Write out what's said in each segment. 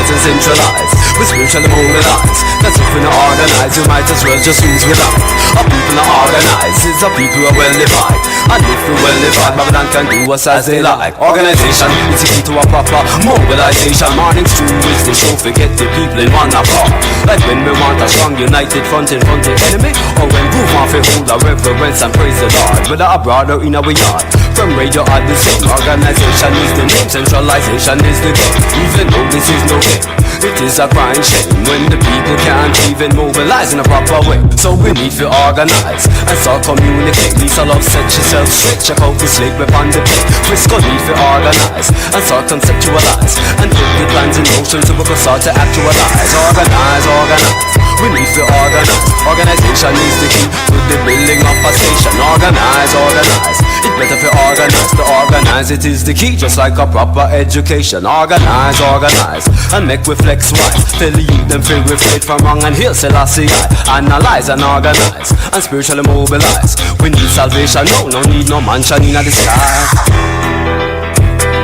organize and centralize. We spiritually mobilize. That's if we not organize, you might as well just lose with life. Our people not organize, it's our people who are well divided. And if we well divided, Babylon can do us as they like. Organization is the key to a proper mobilization. Morning stew is the show, forget the people in one apart. Like when we want a strong united front in front of the enemy, or when groove off a hold our reverence and praise the Lord. Whether abroad or in our yard, from radio or the same. Organization is the name, centralization is the game. Even though this is no game, it is a crying shame when the people can't even mobilize in a proper way. So we need to organize and start communicate. Lisa Love set yourself straight, check out the slate upon the plate. Frisco need to organize and start conceptualize and put the plans in motion so we can start to actualize. Organize, organize, we need to organize. Organization is the key to the building of a station. Organize, organize, it's better to organize. To organize it is the key, just like a proper education. Organize, organize, and make we flex wise. Tell the youth them free with faith from wrong and heal Selassie I. Analyze and organize and spiritually mobilize. We need salvation, no need no mansion in the sky.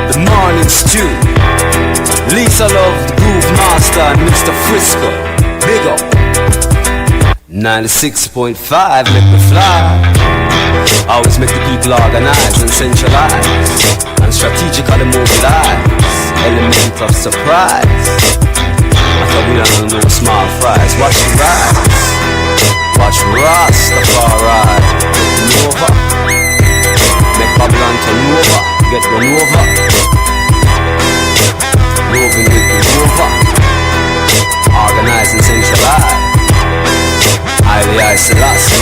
The morning stew, Lisa Love, the groove master, and Mr.Frisco. Big up 96.5, make me fly. Always make the people organize and centralize and strategically mobilize. Element of surprise. I thought we don't know small fries. Watch the rise. Watch Rastafari taking over. Make Babylon turn over. Get run over. Moving with the rover. Organize and centralize. I Selassie.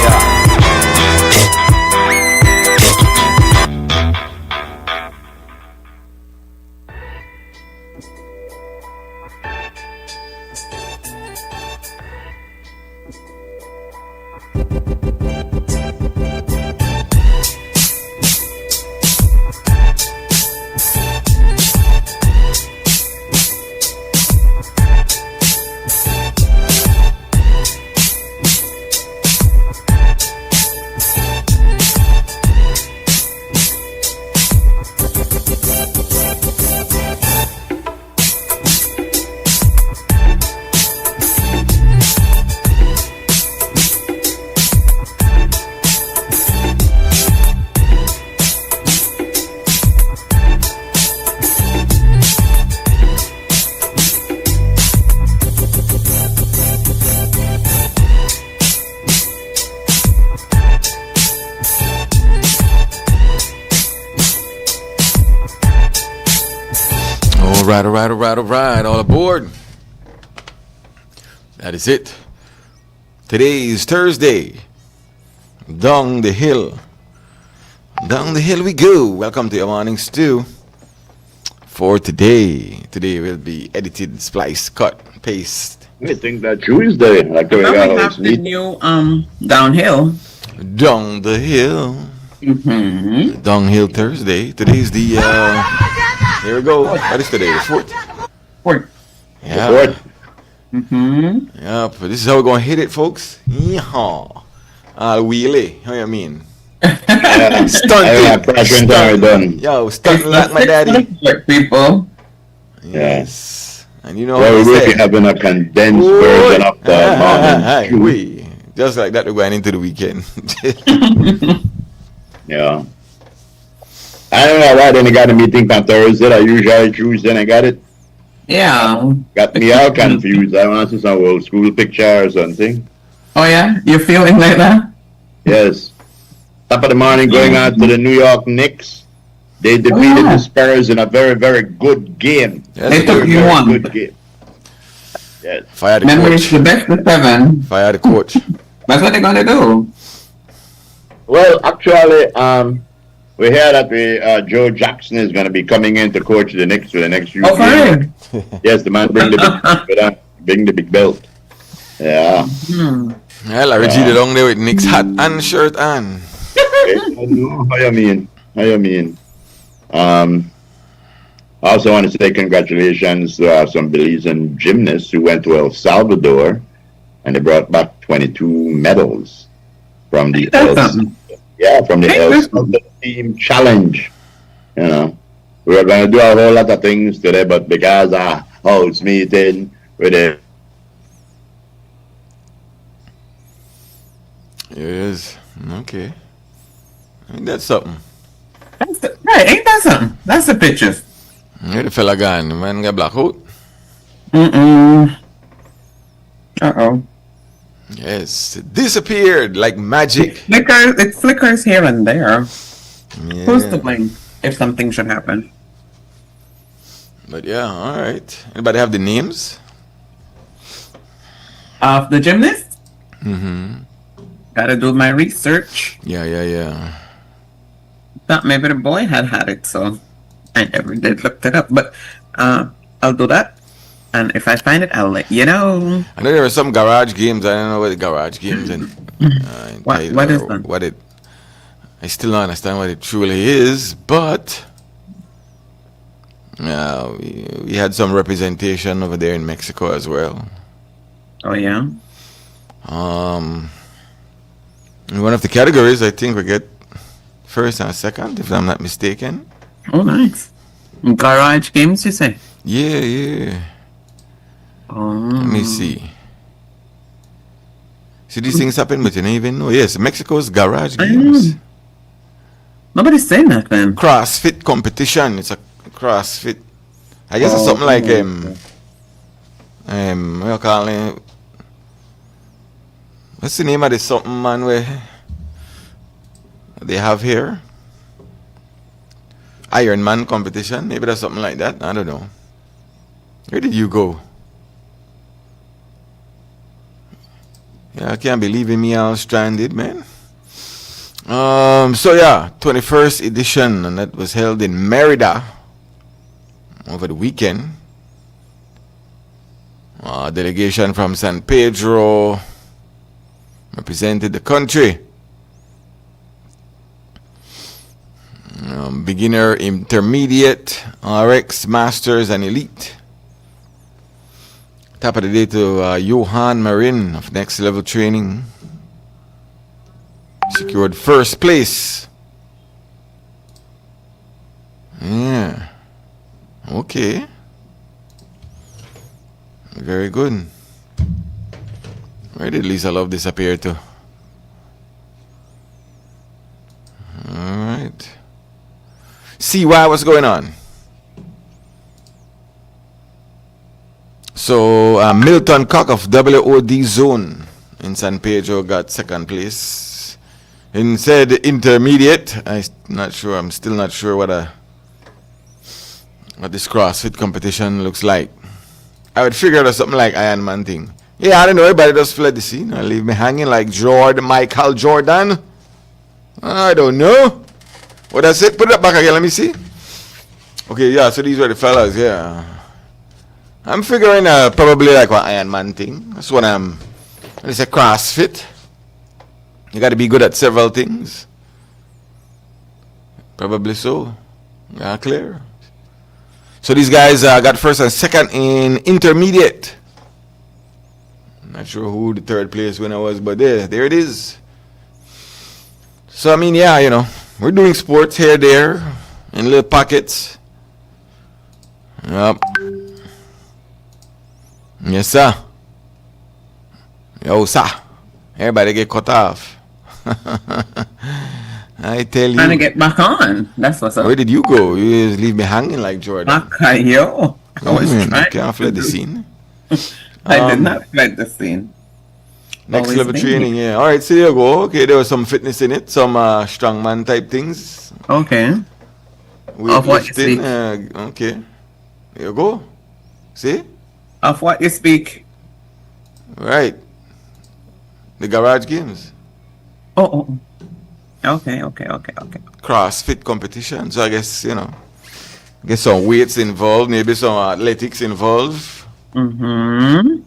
All right, all aboard. That is it. Today is Thursday. Down the hill we go. Welcome to your morning stew. For today will be edited, splice, cut, paste. I think that Tuesday, like the way we have the new downhill. Down the hill. Mm-hmm. Downhill Thursday. Today's the here we go. What is today? The 4th. 4th. Yeah. The 4th. Mm-hmm. Yeah, but this is how we're gonna hit it, folks. Yeehaw. Wheelie. How you mean? Stunting. Yo, stunting like my daddy. People. Yes. And you know well, we'll be having a condensed version of the morning. Just like that, we're going into the weekend. Yeah. I don't know why they got a meeting on Thursday. I usually Tuesday and I got it. Yeah. Got me all confused. I want to see some old school picture or something. Oh yeah? You're feeling like that? Yes. Top of the morning going on to the New York Knicks. They defeated the Spurs in a very, very good game. Yes, they took you one. Good game. Yes. Fire the Remember, coach. it's the best of 7. Fire the coach. That's what they're gonna do. Well, actually, we hear that Joe Jackson is going to be coming in to coach the Knicks for the next few years. Yes, the man bring the big belt. Yeah. Well, I read you down there with Knicks hat and shirt on. How you mean? I also want to say congratulations to some Belizean gymnasts who went to El Salvador and they brought back 22 medals from the El Salvador Team Challenge. You know, we were going to do a whole lot of things today, but because house meeting with it. Here it is. Okay. Ain't that something? Right, ain't that something? That's the pictures. Where the fella gone? The man got black out? Uh-oh. Yes. It disappeared like magic. It flickers here and there. Yeah. Who's to blame if something should happen? But yeah, alright. Anybody have the names? Of the gymnast? Mm-hmm. Gotta do my research. Yeah. Thought maybe the boy had it, so I never did look it up. But I'll do that. And if I find it, I'll let you know. I know there were some garage games. I don't know what the garage games and What is that? what it. I still don't understand what it truly is, but we had some representation over there in Mexico as well. Oh yeah. In one of the categories, I think we get first and second, if I'm not mistaken. Oh nice. Garage games, you say? Yeah. Oh. Let me see. See, these things happen, but you don't even know. Yes, Mexico's garage games. Nobody's saying nothing. CrossFit competition. It's a CrossFit. I guess it's something like what you call it? What's the name of this something, man, where they have here? Iron Man competition. Maybe that's something like that. I don't know. Where did you go? Yeah, I can't be leaving me all stranded, man. So yeah, 21st edition, and that was held in Merida over the weekend. Delegation from San Pedro represented the country. Beginner, intermediate, RX, masters, and elite. Top of the day to Johan Marin of Next Level Training. Secured first place. Yeah. Okay. Very good. Where did Lisa Love disappear to? Alright. CY, what's going on? So, Milton Cock of WOD Zone in San Pedro got second place. In said intermediate, I'm still not sure what this CrossFit competition looks like. I would figure out something like Iron Man thing. Yeah, I don't know, everybody just fled the scene. Leave me hanging like Michael Jordan. I don't know. What that's it? Put it back again, let me see. Okay, yeah, so these were the fellas, yeah. I'm figuring probably like an Iron Man thing. That's what it's a CrossFit. You got to be good at several things. Probably so. Yeah, clear. So these guys got first and second in intermediate. Not sure who the third place winner was, but there it is. So I mean, yeah, you know, we're doing sports here, there, in little pockets. Yep. Yes, sir. Yo, sir. Everybody get cut off. I tell you. Trying to get back on. That's what's up. Where did you go? You just leave me hanging like Jordan. Yo. I was trying. You can't fled the scene. I did not fled the scene. Next Always level me. training, yeah. All right, so there you go. Okay, there was some fitness in it, some strongman type things. Okay. Of what you speak. Okay, there you go. See? Of what you speak. Right. The garage games. Oh. Okay. CrossFit competition. So I guess, you know, some weights involved, maybe some athletics involved. Mm-hmm.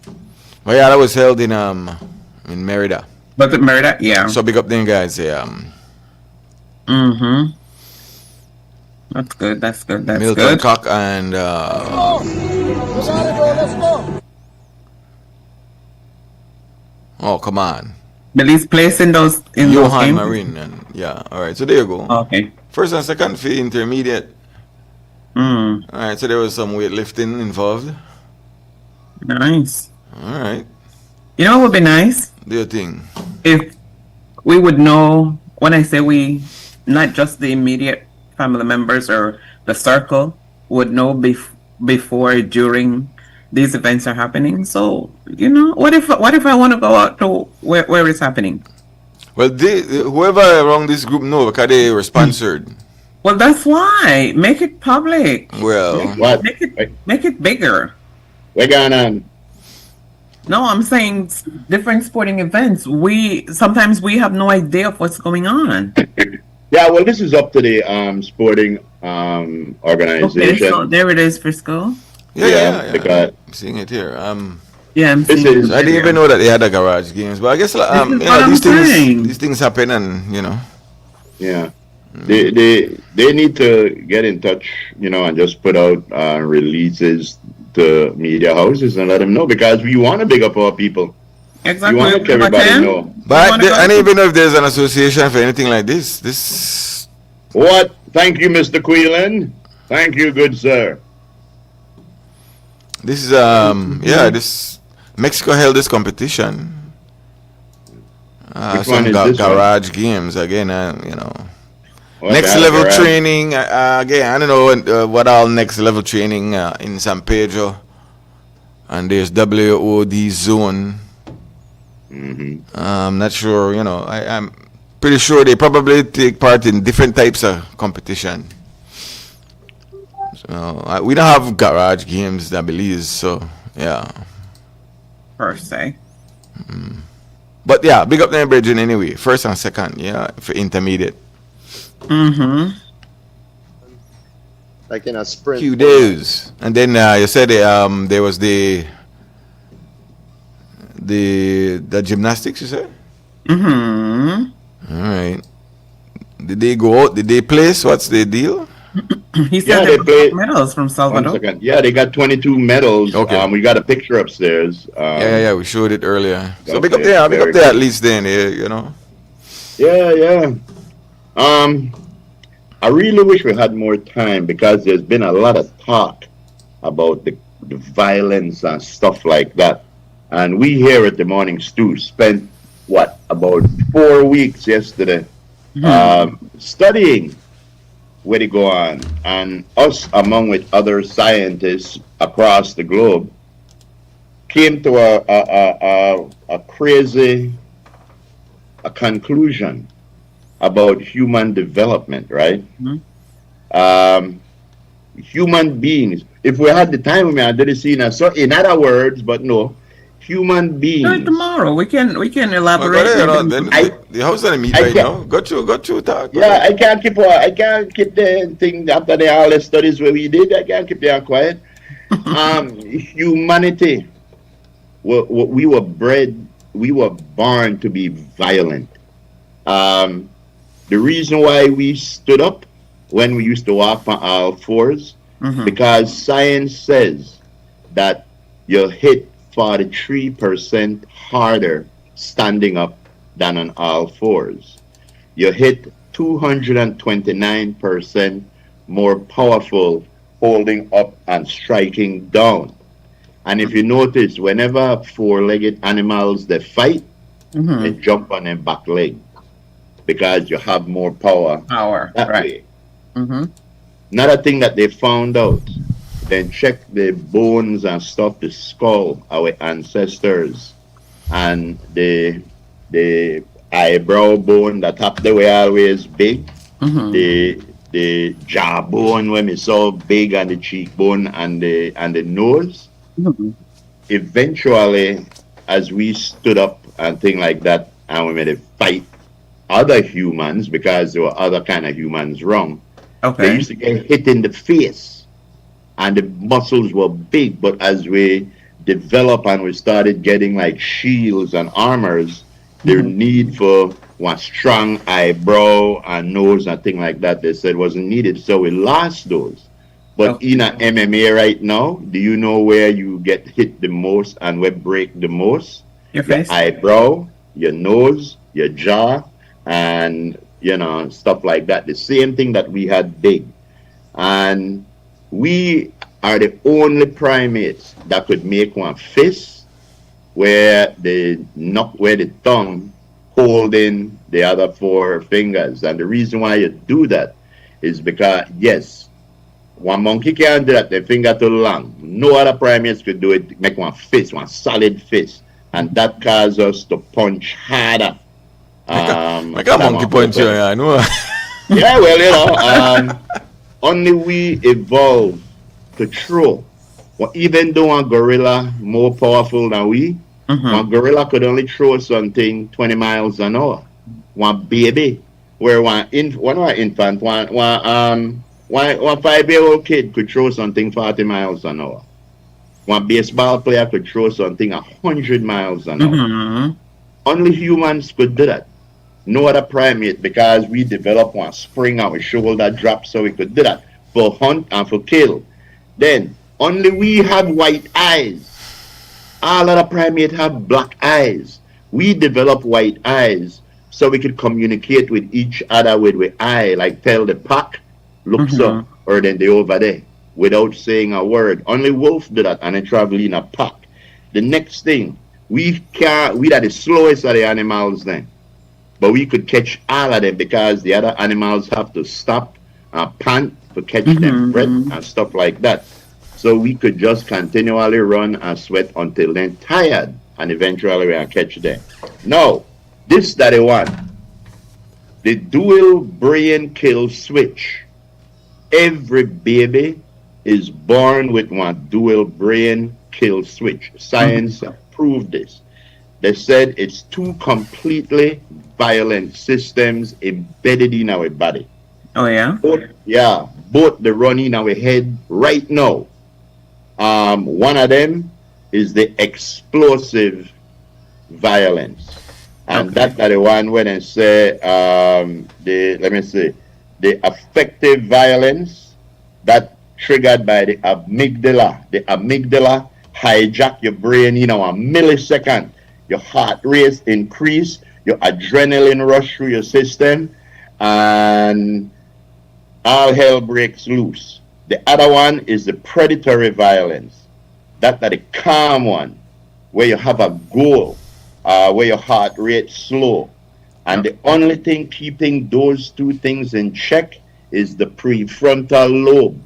But yeah, that was held in Merida. Was it Merida? Yeah. So big up them guys, yeah. Mm-hmm. That's good. That's Milton good. Cock and oh, come on. Billy's place in those Johan games? Marin and yeah. All right, so there you go. Okay. First and second for intermediate. Mm. All right, so there was some weightlifting involved. Nice. All right. You know what would be nice? Do your thing. If we would know, when I say we, not just the immediate family members or the circle, would know before, during these events are happening. So, what if I want to go out to where it's happening? Well, whoever around this group know because they were sponsored. Well, that's why. Make it public. Well, What? Make it bigger. We're going on. No, I'm saying different sporting events. Sometimes we have no idea of what's going on. Yeah, well, this is up to the sporting Okay, organization. so there it is, Frisco. yeah. Because I'm seeing it here. Yeah, I'm This seeing is- it I didn't here. even know that they had a garage games, but I guess is what I'm these things happen, and yeah, they need to get in touch, and just put out releases to media houses and let them know, because we want to big up our people. Exactly. You want everybody know. But I don't even know if there's an association for anything like this. What? Thank you, Mr. Quelan. Thank you, good sir. This is this Mexico held this competition. Which Some one is this one? garage games again, What next the level garage? training again. I don't know what all next level training in San Pedro, and there's WOD zone. I'm not sure. I'm pretty sure they probably take part in different types of competition. So we don't have garage games, I believe. So yeah. Per se. But yeah, big up them brethren anyway. First and second, for intermediate. Mm-hmm. Like in a sprint. Few days. And then you said there was the gymnastics, you said? Mm-hmm. All right. Did they go out? Did they place? What's the deal? He Yeah, said they they played- medals from One Salvador. second. Yeah, they got 22 medals. Okay. We got a picture upstairs. Yeah, we showed it earlier. So big up Okay, there, big very up there at good. least then, Yeah. I really wish we had more time, because there's been a lot of talk about the violence and stuff like that. And we here at the Morning Stew spent, about 4 weeks yesterday studying where they go on. And us, among with other scientists across the globe, came to a crazy conclusion about human development, right? Human beings. If we had the time, we might have seen so in other words, but no, human Do it beings. tomorrow. We can Well, elaborate. then I- the house on the meet I right can't- now. Go through talk. Yeah, I can't keep the thing after all the studies where we did. I can't keep them quiet. Humanity. We were born to be violent. The reason why we stood up when we used to walk on all fours, because science says that you hit 43% harder standing up than on all fours. You hit 229% more powerful holding up and striking down. And if you notice, whenever four-legged animals they fight, they jump on their back leg, because you have more power Power. that Right. way. Mm-hmm. Another thing that they found out, then check the bones and stuff, the skull, our ancestors, and the eyebrow bone, the top they were always big, the jawbone when it's so big, and the cheekbone and the nose. Eventually, as we stood up and things like that, and we made a fight other humans, because there were other kind of humans wrong. They Okay. used to get hit in the face, and the muscles were big. But as we developed and we started getting like shields and armors, the need for one strong eyebrow and nose and thing like that, they said wasn't needed. So we lost those. But Okay. in a MMA right now, do you know where you get hit the most and where break the most? Your Your face. eyebrow, your nose, your jaw, and stuff like that. The same thing that we had big. And we are the only primates that could make one fist where the thumb holding the other four fingers. And the reason why you do that is because, yes, one monkey can do that, the finger too long. No other primates could do it, make one fist, one solid fist. And that causes us to punch harder. Like a monkey punch you, I know. Yeah, well, only we evolved to throw. Well, even though one gorilla more powerful than we, one gorilla could only throw something 20 miles an hour. One baby, where one infant, one 5-year-old kid could throw something 40 miles an hour. One baseball player could throw something 100 miles an hour. Only humans could do that. No other primate, because we developed one spring our shoulder drop so we could do that for hunt and for kill. Then only we have white eyes. All other primates have black eyes. We developed white eyes so we could communicate with each other with eye, like tell the pack, looks up, or then they over there, without saying a word. Only wolf do that, and they travel in a pack. The next thing, we are the slowest of the animals then. But we could catch all of them because the other animals have to stop and pant to catch them breath and stuff like that. So we could just continually run and sweat until they're tired, and eventually we can catch them. Now, this that they want, the dual brain kill switch. Every baby is born with one dual brain kill switch. Science proved this. They said it's two completely violent systems embedded in our body. Oh, yeah? Both they run in our head right now. One of them is the explosive violence. And that's the one when I say, the affective violence that triggered by the amygdala. The amygdala hijack your brain in a millisecond. Your heart rate increase, your adrenaline rush through your system, and all hell breaks loose. The other one is the predatory violence. That's the calm one, where you have a goal, where your heart rate slow. And the only thing keeping those two things in check is the prefrontal lobe.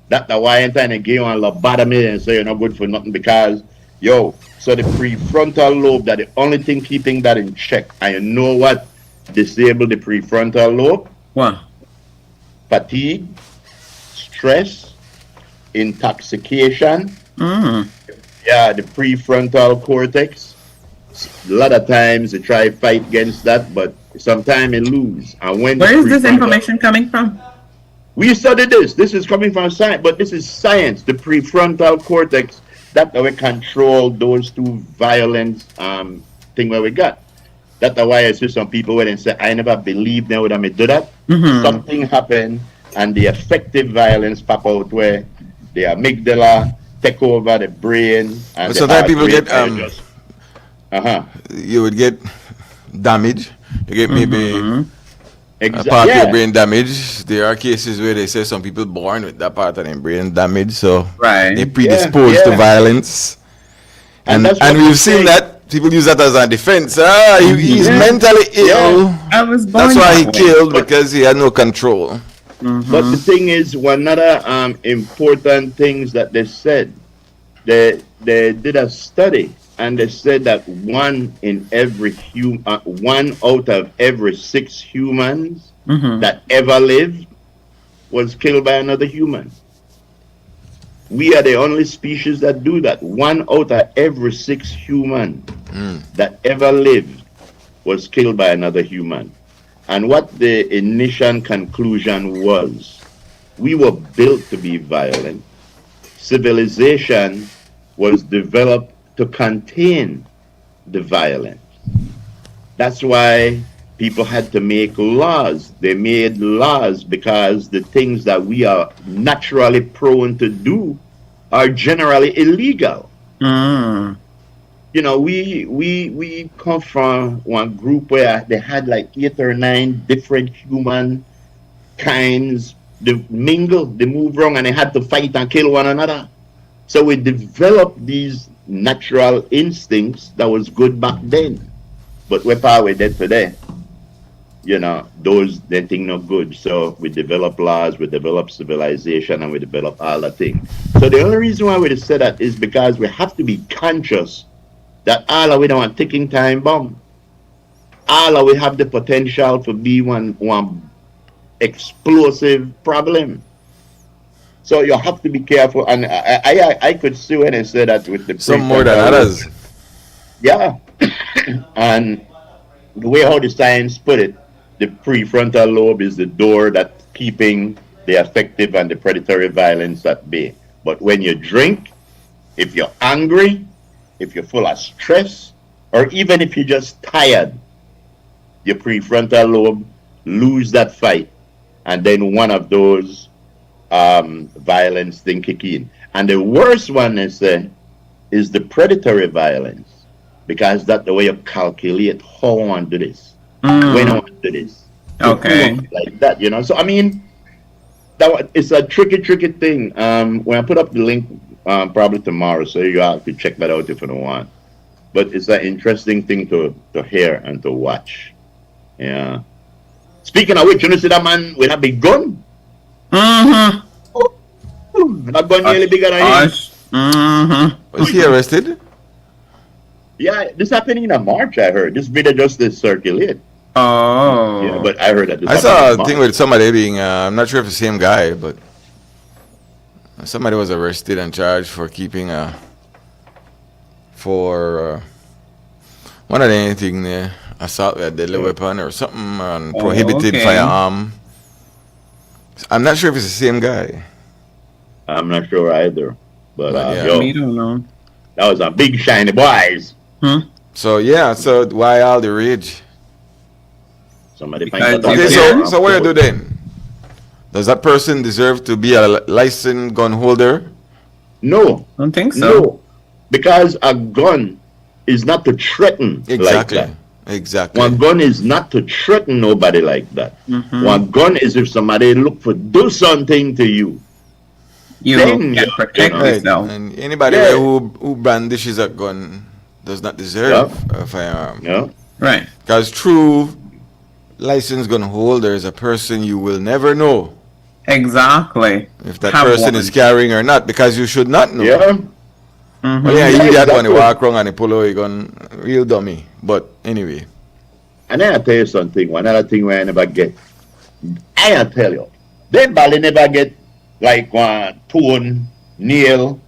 That's the why I'm trying to give you a lobotomy and say you're not good for nothing, because, so the prefrontal lobe, that the only thing keeping that in check. And you know what disable the prefrontal lobe? What? Fatigue, stress, intoxication. Yeah, the prefrontal cortex. A lot of times they try to fight against that, but sometimes they lose. And when where is this information coming from? We studied this. This is coming from science, but this is science. The prefrontal cortex, that's how we control those two violent thing where we got. That's why I see some people when they say, I never believed they would have me do that. Something happened, and the effective violence pop out where the amygdala take over the brain. And but sometimes people get you would get damage. You get maybe a part of your brain damage. There are cases where they say some people born with that part of their brain damage, so they predisposed to violence. And we've seen that people use that as a defense. He's mentally ill. I was born That's why he killed, because he had no control. But the thing is, one other important things that they said, they did a study, and they said that one out of every 6 humans that ever lived was killed by another human. We are the only species that do that. 1 out of every 6 humans that ever lived was killed by another human. And what the initial conclusion was, we were built to be violent. Civilization was developed to contain the violence. That's why people had to make laws. They made laws because the things that we are naturally prone to do are generally illegal. You know, we come from one group where they had like 8 or 9 different human kinds they mingle, they move wrong, and they had to fight and kill one another. So we developed these natural instincts that was good back then, but we're probably dead today. You know, those they think not good. So we develop laws, we develop civilization, and we develop all the things. So the only reason why we say that is because we have to be conscious that all of we don't want ticking time bomb. All of we have the potential to be one explosive problem. So you have to be careful. And I could see when I say that with the Some more than others. yeah. And the way how the science put it, the prefrontal lobe is the door that's keeping the affective and the predatory violence at bay. But when you drink, if you're angry, if you're full of stress, or even if you're just tired, your prefrontal lobe lose that fight, and then one of those violence thing kick in. And the worst one is the predatory violence, because that's the way you calculate how I want to do this, when I want to do this. Okay. Like that, you know. So I mean, it's a tricky thing. When I put up the link, probably tomorrow, so you all could check that out if you don't want. But it's an interesting thing to hear and to watch. Yeah. Speaking of which, you know, see that man with a big gun? Mm-hmm. Oh, that gun nearly bigger than him. Mm-hmm. Was he arrested? Yeah, this happened in March, I heard. This video just circulate. Oh. Yeah, but I heard that this I happened saw in a March. thing with somebody being, I'm not sure if it's the same guy, but somebody was arrested and charged for keeping one of the anything there, assault with a deadly weapon or something, and prohibited okay. firearm. I'm not sure if it's the same guy. I'm not sure either. But Yeah. yo, We don't know. that was a big shiny boys. So yeah, so why all the rage? Somebody Because find out. Okay, Yeah. so what do you do then? Does that person deserve to be a licensed gun holder? No, Don't think so. no, because a gun is not to threaten Exactly. like that. Exactly. One gun is not to threaten nobody like that. One gun is if somebody look for do something to you. You Then, can protect you know. Right. yourself. And anybody Yeah. who brandishes a gun does not deserve a firearm. Yeah. Right. Because true licensed gun holder is a person you will never know Exactly. if that Have person one. is carrying or not, because you should not know. Yeah. Well, yeah, Yeah, you that one, you exactly. walk around and you pull out your gun, real dummy. But anyway, And then I tell you something, one other thing where I never get. I tell you, they barely never get like one tone, nail,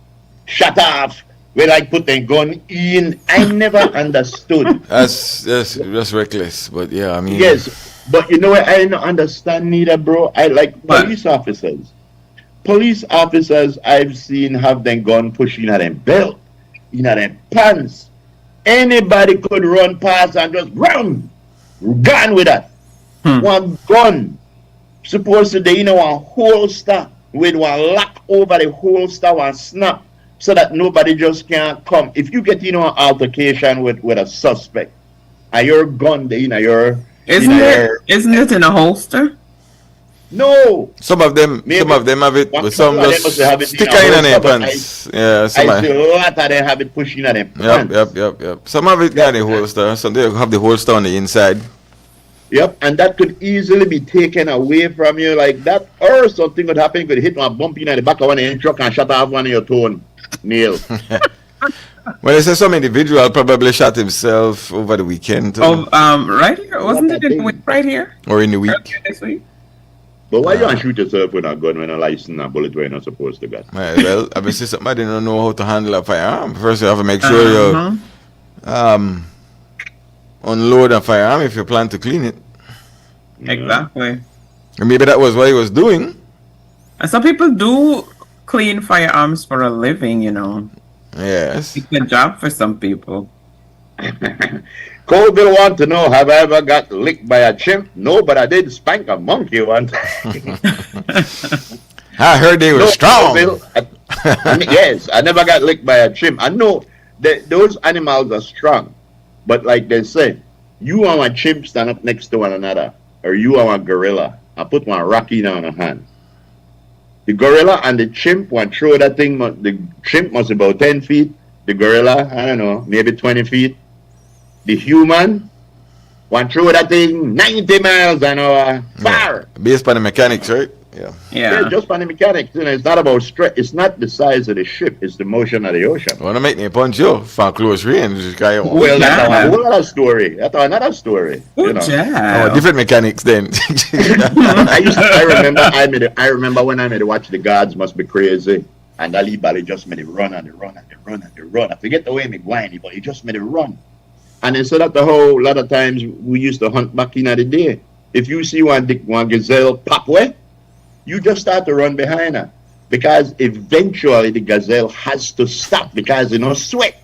shut off, where like put the gun in. I never understood. that's reckless. But yeah, I mean, Yes, but you know what I don't understand neither, bro. I like What? police officers. Police officers I've seen have them gun pushing at them belt, in them pants. Anybody could run past and just run, gun with that. One gun supposed to be in one holster with one lock over the holster, one snap, so that nobody just can't come. If you get in an altercation with a suspect, and your gun there in your Isn't it in a holster? no. some of them Maybe have it, one but some couple of them must have just it in stick a in their holster, but pants. Yeah, I some. see a lot of them have it pushing at them Yep, pants. yep. Some of it got the holster. Some they have the holster on the inside. Yep, and that could easily be taken away from you like that, or something could happen. You could hit one bump in the back of one of your truck and shut off one of your toe nail. Well, I say some individual probably shot himself over the weekend too, Right here. Wasn't it in the week right here? or in the week. Earlier this week? But why you want to shoot yourself with a gun when a license and bullet where you're not supposed to get? Right, well, I mean, see, somebody don't know how to handle a firearm. First, you have to make sure you unload a firearm if you plan to clean it. Exactly. And maybe that was what he was doing. And some people do clean firearms for a living, you know. Yes. It's a job for some people. Colville want to know, have I ever got licked by a chimp? No, but I did spank a monkey one time. I heard they were No, strong. Colville, yes, I never got licked by a chimp. I know that those animals are strong, but like they say, you and a chimp stand up next to one another, or you and a gorilla. I put one rocky down a hand. The gorilla and the chimp want throw that thing. The chimp must be about 10 feet. The gorilla, I don't know, maybe 20 feet. The human want throw that thing 90 miles an hour. Far. Based on the mechanics, right? Yeah. Yeah, just on the mechanics. You know, it's not about stress. It's not the size of the ship. It's the motion of the ocean. I want to make me punch you from close range. Well, that's a whole other story. That's another story. You know. Oh, different mechanics then. I remember when I made it watch The Gods Must Be Crazy, and Ali Bali just made it run and run and run and run. I forget the way me whiny, but he just made it run. And instead of the whole lot of times we used to hunt back in the day, if you see one gazelle pop away, you just start to run behind her, because eventually the gazelle has to stop, because you know sweat.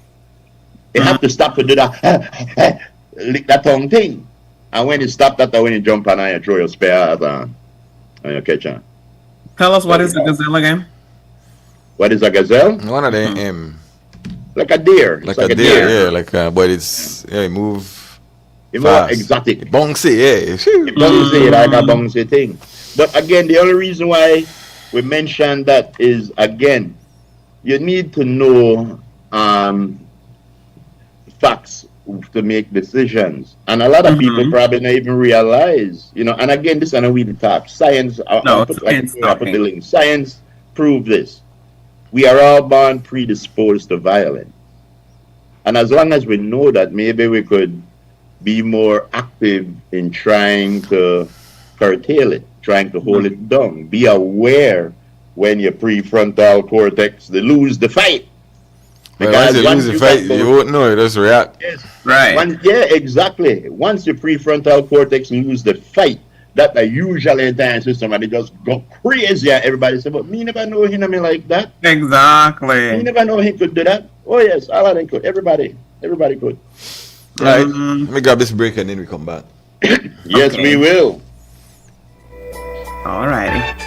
It have to stop to do that lick that tongue thing. And when it stopped, that's when you jump on and you throw your spear out and you catch on. Tell us, what is the gazelle again? What is a gazelle? One of them, like a deer. Like a deer, yeah. But it's it move. It more exotic. Bouncy, yeah. It bouncy like a bouncy thing. But again, the only reason why we mentioned that is, again, you need to know facts to make decisions. And a lot of people probably don't even realize, you know, and again, this is a weed talk. Science, I put the link. Science prove this. We are all born predisposed to violence. And as long as we know that, maybe we could be more active in trying to curtail it, trying to hold it down. Be aware when your prefrontal cortex, they lose the fight. Because once you lose the fight, you won't know it, just react. Yes. Right. Yeah, exactly. Once your prefrontal cortex lose the fight, that usually a time system and they just go crazy and everybody say, but me never know him like that. Exactly. Me never know he could do that. Oh yes, all of them could. Everybody could. Right. Let me grab this break and then we come back. Yes, we will. Alrighty.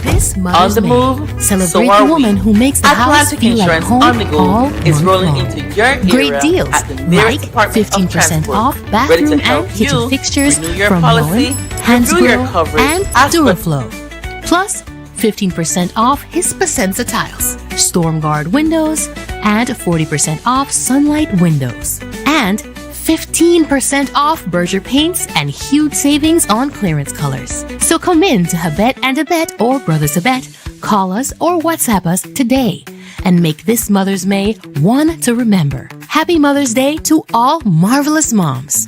This Mother's On the Day, move, celebrate so the are woman we. who makes the house Atlantic feel like Insurance home on the go all is month rolling long. into your area Great deals at the like nearest Department of 15% Transport, off ready to bathroom help and kitchen you fixtures renew your from policy, Moen, Hansgrohe, review your coverage, and ask for- Duraflow. Plus 15% off Hispasenza tiles, Stormguard windows, and 40% off Sunlight windows. And 15% off Berger paints and huge savings on clearance colors. So come in to Habet and Abet or Brothers Abet, call us or WhatsApp us today and make this Mother's May one to remember. Happy Mother's Day to all marvelous moms.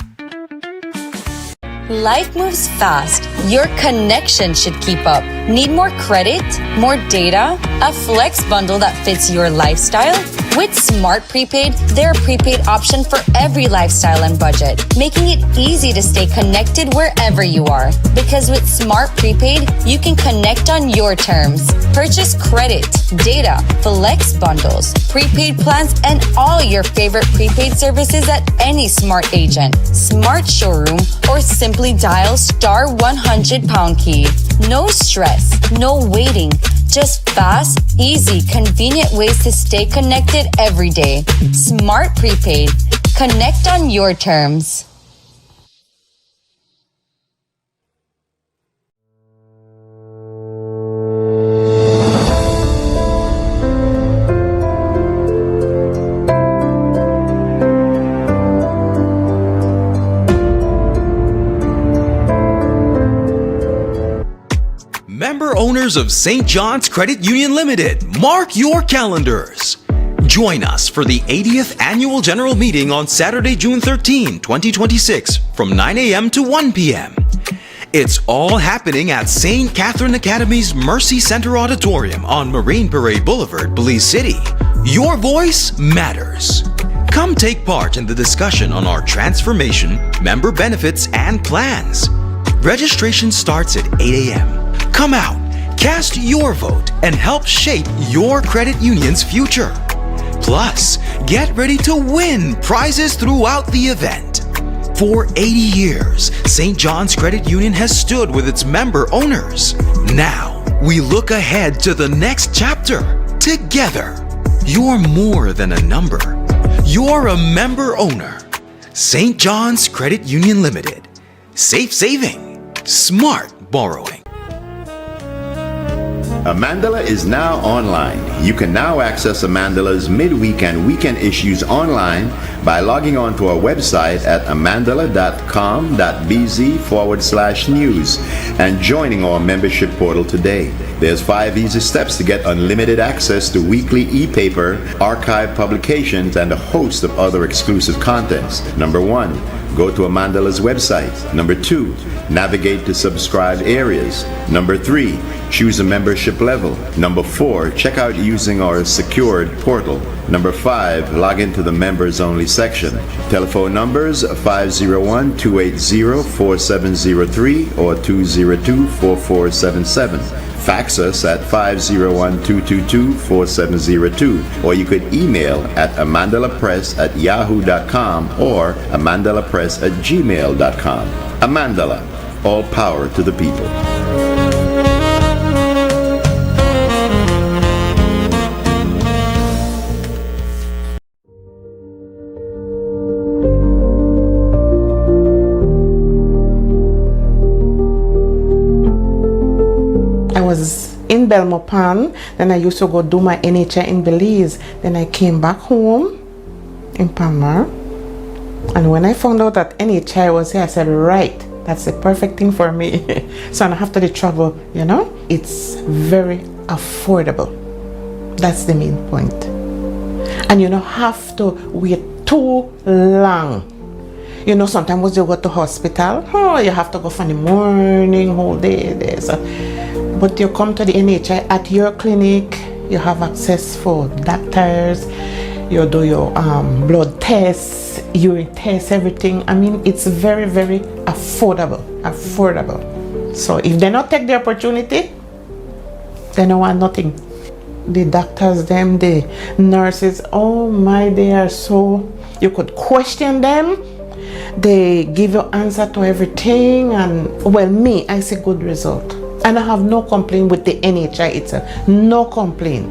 Life moves fast. Your connection should keep up. Need more credit? More data? A flex bundle that fits your lifestyle? With Smart Prepaid, they're a prepaid option for every lifestyle and budget, making it easy to stay connected wherever you are. Because with Smart Prepaid, you can connect on your terms. Purchase credit, data, flex bundles, prepaid plans, and all your favorite prepaid services at any Smart agent, Smart showroom, or simply dial *100# key. No stress, no waiting. Just fast, easy, convenient ways to stay connected every day. Smart Prepaid. Connect on your terms. Member owners of St. John's Credit Union Limited, mark your calendars. Join us for the 80th Annual General Meeting on Saturday, June 13, 2026 from 9 a.m. to 1 p.m. It's all happening at St. Catherine Academy's Mercy Center Auditorium on Marine Parade Boulevard, Belize City. Your voice matters. Come take part in the discussion on our transformation, member benefits, and plans. Registration starts at 8 a.m. Come out, cast your vote, and help shape your credit union's future. Plus, get ready to win prizes throughout the event. For 80 years, St. John's Credit Union has stood with its member owners. Now, we look ahead to the next chapter. Together, you're more than a number. You're a member owner. St. John's Credit Union Limited. Safe saving, smart borrowing. Amandala is now online. You can now access Amandala's midweek and weekend issues online by logging on to our website at amandala.com.bz/news and joining our membership portal today. There's 5 easy steps to get unlimited access to weekly e-paper, archive publications, and a host of other exclusive contents. Number 1, go to Amandala's website. Number 2, navigate to subscribed areas. Number 3, choose a membership level. Number 4, check out using our secured portal. Number 5, log into the members only section. Telephone numbers 501-280-4703 or 202-4477. Fax us at 501-222-4702, or you could email at amandalapress@yahoo.com or amandalapress@gmail.com. Amandala, all power to the people. I was in Belmopan, then I used to go do my NHI in Belize. Then I came back home in Palmer, and when I found out that NHI was here, I said, right, that's the perfect thing for me. So I don't have to travel, you know. It's very affordable. That's the main point. And you don't have to wait too long. You know, sometimes you go to hospital, you have to go from the morning, whole day there. So, but you come to the NHI at your clinic, you have access for doctors, you do your blood tests, urine tests, everything. I mean, it's very, very affordable. So if they not take the opportunity, they don't want nothing. The doctors, them, the nurses, oh my, they are so, you could question them. They give you answer to everything, and well, me, I see good result. And I have no complaint with the NHI itself. No complaint.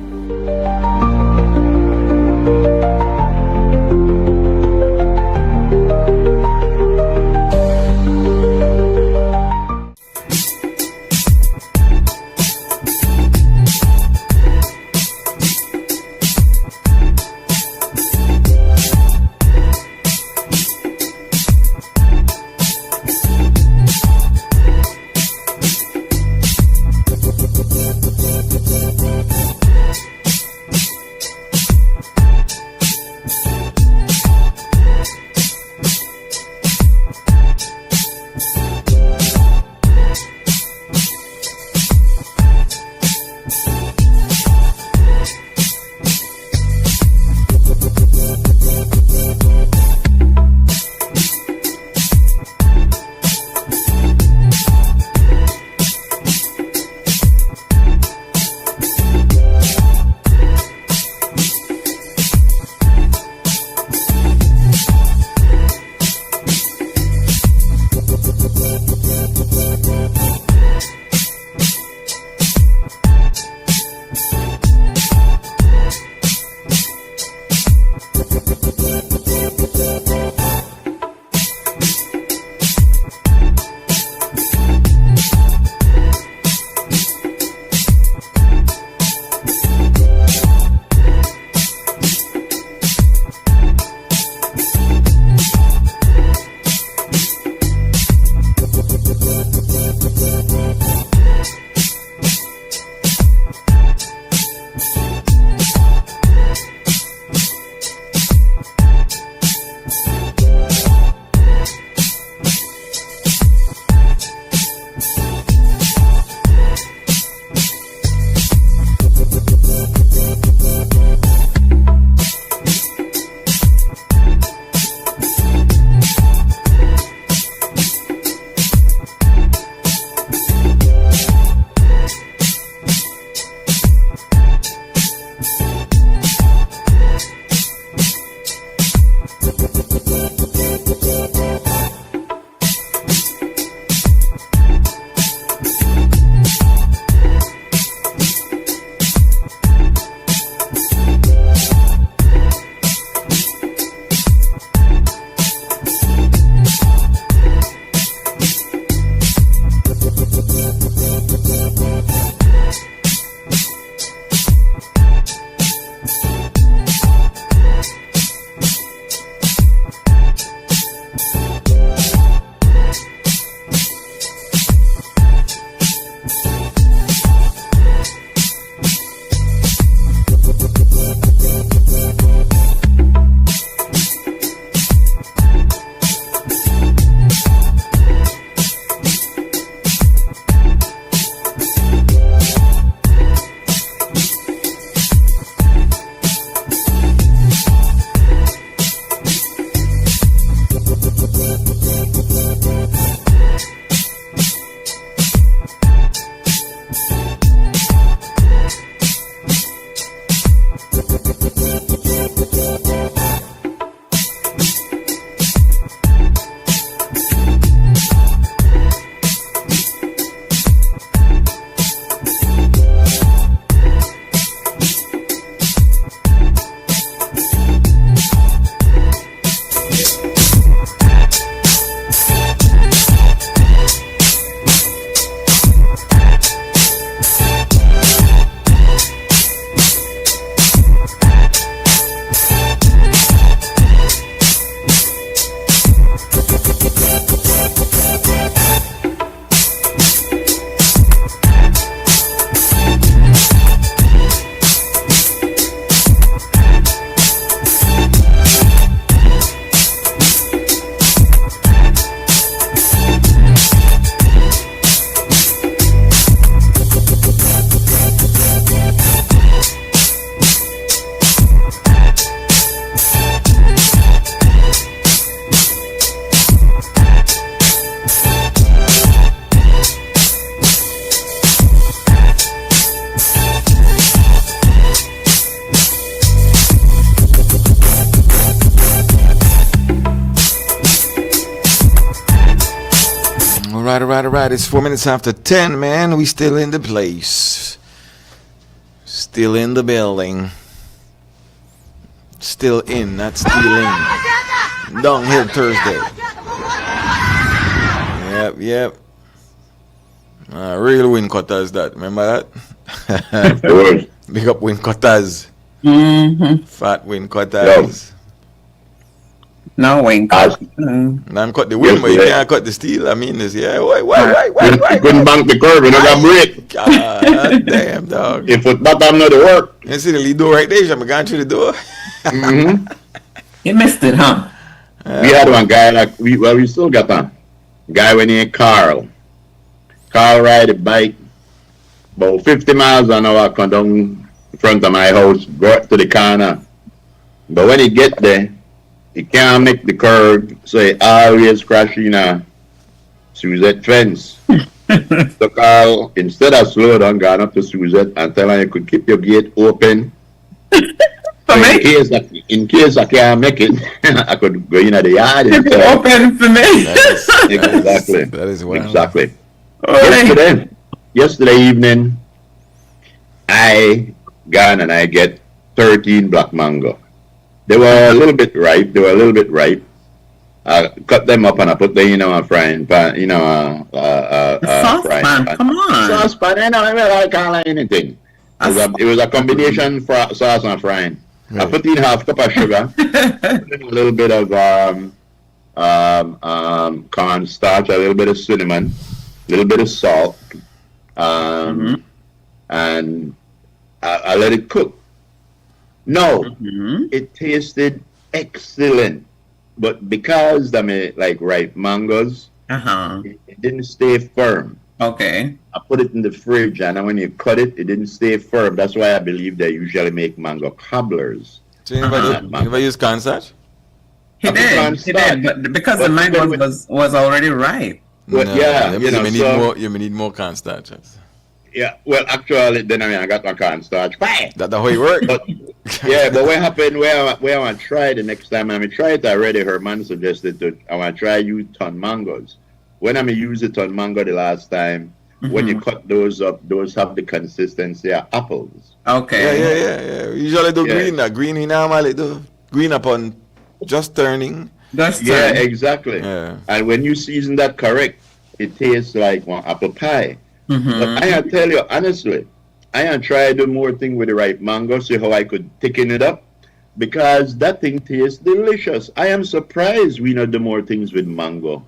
right, it's 4 minutes after 10, man. We still in the place. Still in the building. Still in, not stealing. Downhill Thursday. Yep. Real win cutters that. Remember that? Big up win cutters. Mm-hmm. Fat win cutters. No win cut. Now cut the win, but you can't cut the steel. I mean, this, yeah. Why? You couldn't bank the curve, you know, got break. God damn, dog. If foot bottom not work. You see the lead door right there? I'm going through the door. Mm-hmm. You missed it, huh? We had one guy like we still got one guy when named Carl. Carl ride a bike about 50 miles an hour come down in front of my house, go up to the corner. But when he get there, he can't make the curve, so he always crash in a Suzette fence. So Carl, instead of slow down, gone up to Suzette and tell him you could keep your gate open. So in case I can't make it, I could go in at the yard. Keep it open for me. Exactly. That is wild. Exactly. Oh, Yesterday evening, I gone and I get 13 black mango. They were a little bit ripe. I cut them up and I put them in a frying pan, saucepan. Come on. Saucepan, I can't like anything. It was a combination for sauce and frying. Right. I put in half cup of sugar, put in a little bit of cornstarch, a little bit of cinnamon, a little bit of salt, and I let it cook. No, it tasted excellent, but because I mean like ripe mangoes, it didn't stay firm. Okay. I put it in the fridge, and when you cut it, it didn't stay firm. That's why I believe they usually make mango cobblers. So you never use cornstarch? He did, but because the mango was already ripe. Well, no, yeah, you may need more cornstarch. Yeah, well, actually, then I got my cornstarch. That's how it works. But what happened? Where I want to try the next time? I tried it already. Herman suggested that I want to try use ton mangoes. When I use a ton mango the last time, when you cut those up, those have the consistency of apples. Okay. Yeah. Usually do green in normally do green upon just turning. Yeah, exactly. Yeah. And when you season that correct, it tastes like one apple pie. But I tell you honestly, I try to do more thing with the ripe mango, see how I could thicken it up, because that thing tastes delicious. I am surprised we not do more things with mango.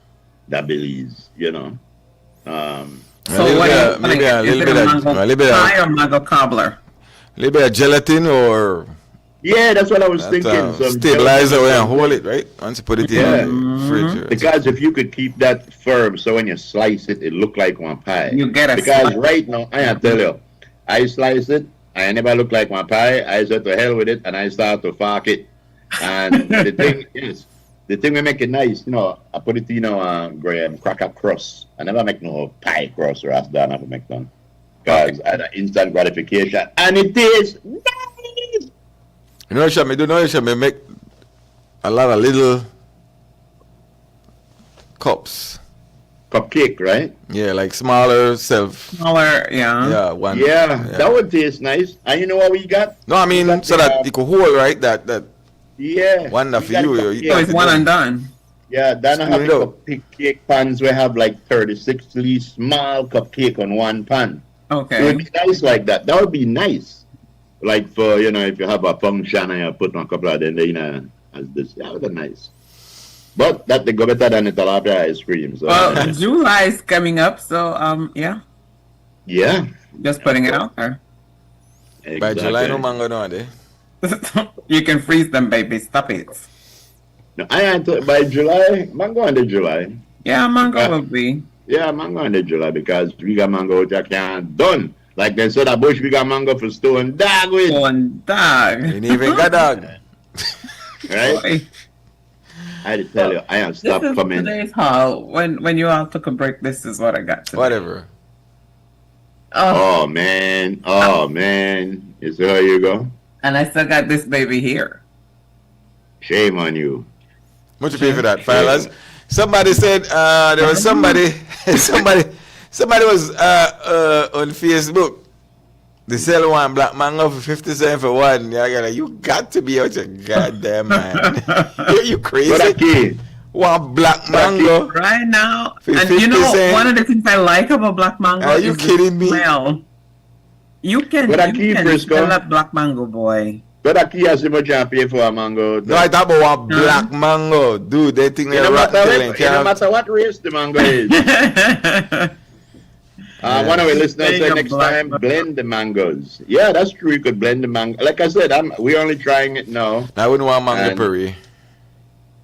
That Belize, So what maybe a little bit of pie or mango cobbler? A little bit of gelatin or that's what I was thinking. Stabilizer and hold it right once you put it in the fridge. Because if you could keep that firm, so when you slice it, it look like one pie. You get it. Because right now, I tell you, I slice it, I never look like one pie. I said to hell with it, and I start to fuck it. And the thing is. The thing we make it nice, I put it in cracker crust. I never make no pie crust or after I never make none. Because I had an instant gratification. And it tastes nice. Me make a lot of little cups. Cupcake, right? Yeah, like smaller, yeah. Yeah, one. Yeah, that would taste nice. And you know what we got? No, I mean, so that you could hold, right? That yeah. One for you. It's one and done. Yeah, then I have cupcake pans where I have like 36 small cupcake on one pan. Okay. It would be nice like that. That would be nice. Like for, if you have a function and you put on a couple of them, as this. That would be nice. But that they go better than the tilapia ice cream. So, well, July is coming up, so yeah. Yeah. Just putting it out there. Exactly. By July, no mango nowadays. You can freeze them, baby. Stop it. No, by July, mango under July. Yeah, mango will be. Yeah, mango under July because we got mango that can't done. Like they said, at Bush, we got mango for stone dog with. Stone dog. You ain't even got dog. Right? Boy. I had to tell you, I am stopped coming. Today's haul. When you all took a break, this is what I got today. Whatever. Oh man. You see how you go? And I still got this baby here. Shame on you. What you pay for that, fellas? Somebody said there was somebody Somebody was on Facebook. They sell one black mango for 50 cents for one. You got to be out your goddamn mind. You crazy? What a key. One black mango. Right now, For and 50 you know, cents. one of the things I like about black mango Are you is kidding the me? smell. You can Frisco? smell that black mango, boy. But a key has so much you pay for a mango. No, I talk about one black mango. Dude, they think It they're no rotten matter killing. what, it no matter what race the mango is. One of our listeners Saying said a next black time, mango. blend the mangoes. Yeah, that's true. You could blend the mango. Like I said, we're only trying it now. I wouldn't want mango And- puree.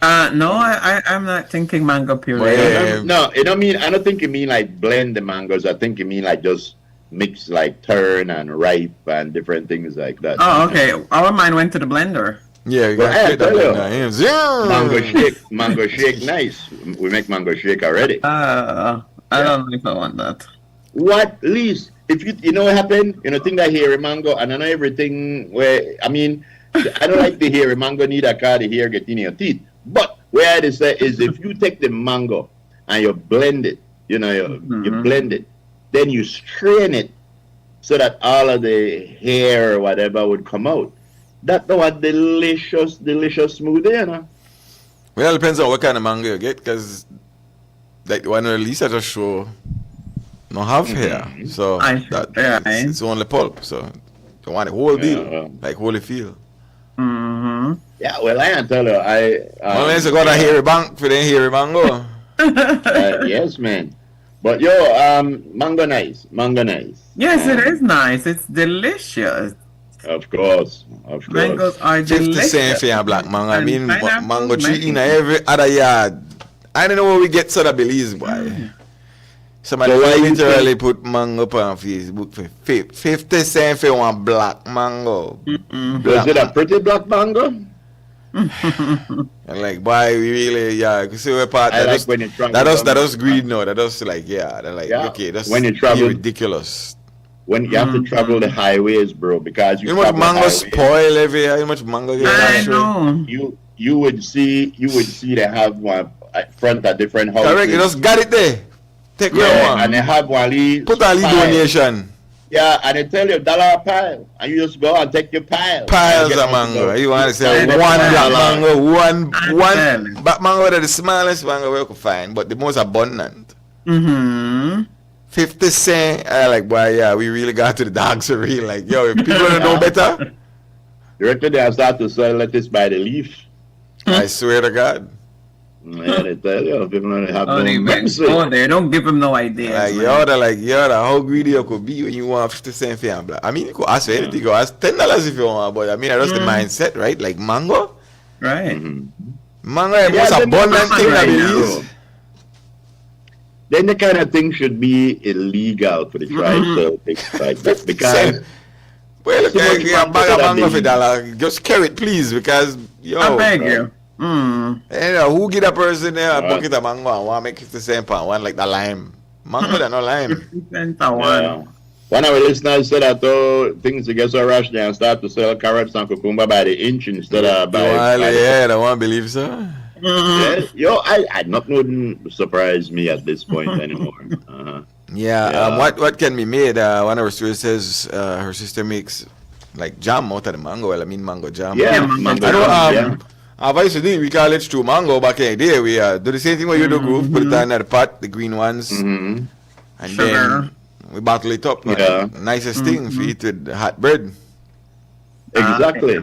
No, I'm not thinking mango puree. Yeah. No, I don't think you mean like blend the mangoes. I think you mean like just mix like turn and ripe and different things like that. Oh, okay. Our mind went to the blender. Yeah, you Well, gotta I fit that tell you. in there. Mango shake, nice. We make mango shake already. I don't know if I want that. What least if you know what happened? You know, think that hairy mango and I know everything where I don't like the hairy mango neither cause the hair get in your teeth. But where I say is if you take the mango and you blend it, you blend it, then you strain it so that all of the hair or whatever would come out. That's a delicious smoothie, you know. Well, it depends on what kind of mango you get, because like the one released at a show, no have hair, so it's only pulp, so you want the whole deal, like wholly feel. Yeah, well, I can tell you, Unless you got a hairy bank for the hairy mango. yes, man. But mango nice. Yes, it is nice. It's delicious. Of course. Mangoes are 50 delicious. cents for a black mango. I And mean, pineapple, mango tree in mango. every other yard. I don't know where we get sort of Belize, boy. Somebody So why you literally put mango up on Facebook for 50 cents for one black mango. Was it a pretty black mango? And like, boy, we really, you see what part I that like is, when you travel that is some- greed now. That is like, they're like, Yeah. okay, that's When you travel- ridiculous. When you have to travel the highways, bro, because You know much travel the mango highways, spoil every year? You know much mango get I on the show? know. You would see they have one at front at different houses. Correct, you just got it there. Take your yeah, one. and they have one Put a little donation. Yeah, and they tell you $1 a pile, and you just go and take your pile. Piles And of get mango. out. You want to say And one $1. black mango, one Understand. black mango that is the smallest mango we could find, but the most abundant. 50 cents. I like, boy, yeah, we really got to the dogs for real. Like, yo, if people don't know better, You reckon they have started to sell lettuce by the leaf? I swear to God. Yeah, they tell you, people don't have Don't no even mercy. go there. Don't give them no idea. Like, yo, how greedy you could be when you want 50 cents for your black. I mean, you could ask for anything. You could ask $10 if you want, but I mean, that's the mindset, right? Like, mango? Right. Mango is the most Yeah, abundant thing right I now. believe. Then the kind of thing should be illegal for the tribe to things like that because Well, look, See what you a want bag to of that mango for baby. $1. Just carry it, please, because, yo. I beg you. Who give a person there a bucket of mango and want to make 50 cents per one like the lime? Mango, they're not lime. Cents a one. yeah. One of our listeners said that things to get so rush they and start to sell carrots and cucumber by the inch instead of by Yeah, I don't believe so. Yes. Yo, I not wouldn't surprise me at this point anymore. Yeah, what can be made? One of her stories says her sister makes like jam out of the mango. Well, I mean mango jam. Yeah, mango I know. jam, I've used to do we call it stew mango back in the day. We do the same thing when you do groove, put it in the pot, the green ones, and Sugar. then we bottle it up. Yeah. Nicest thing for eat with hot bread. Exactly.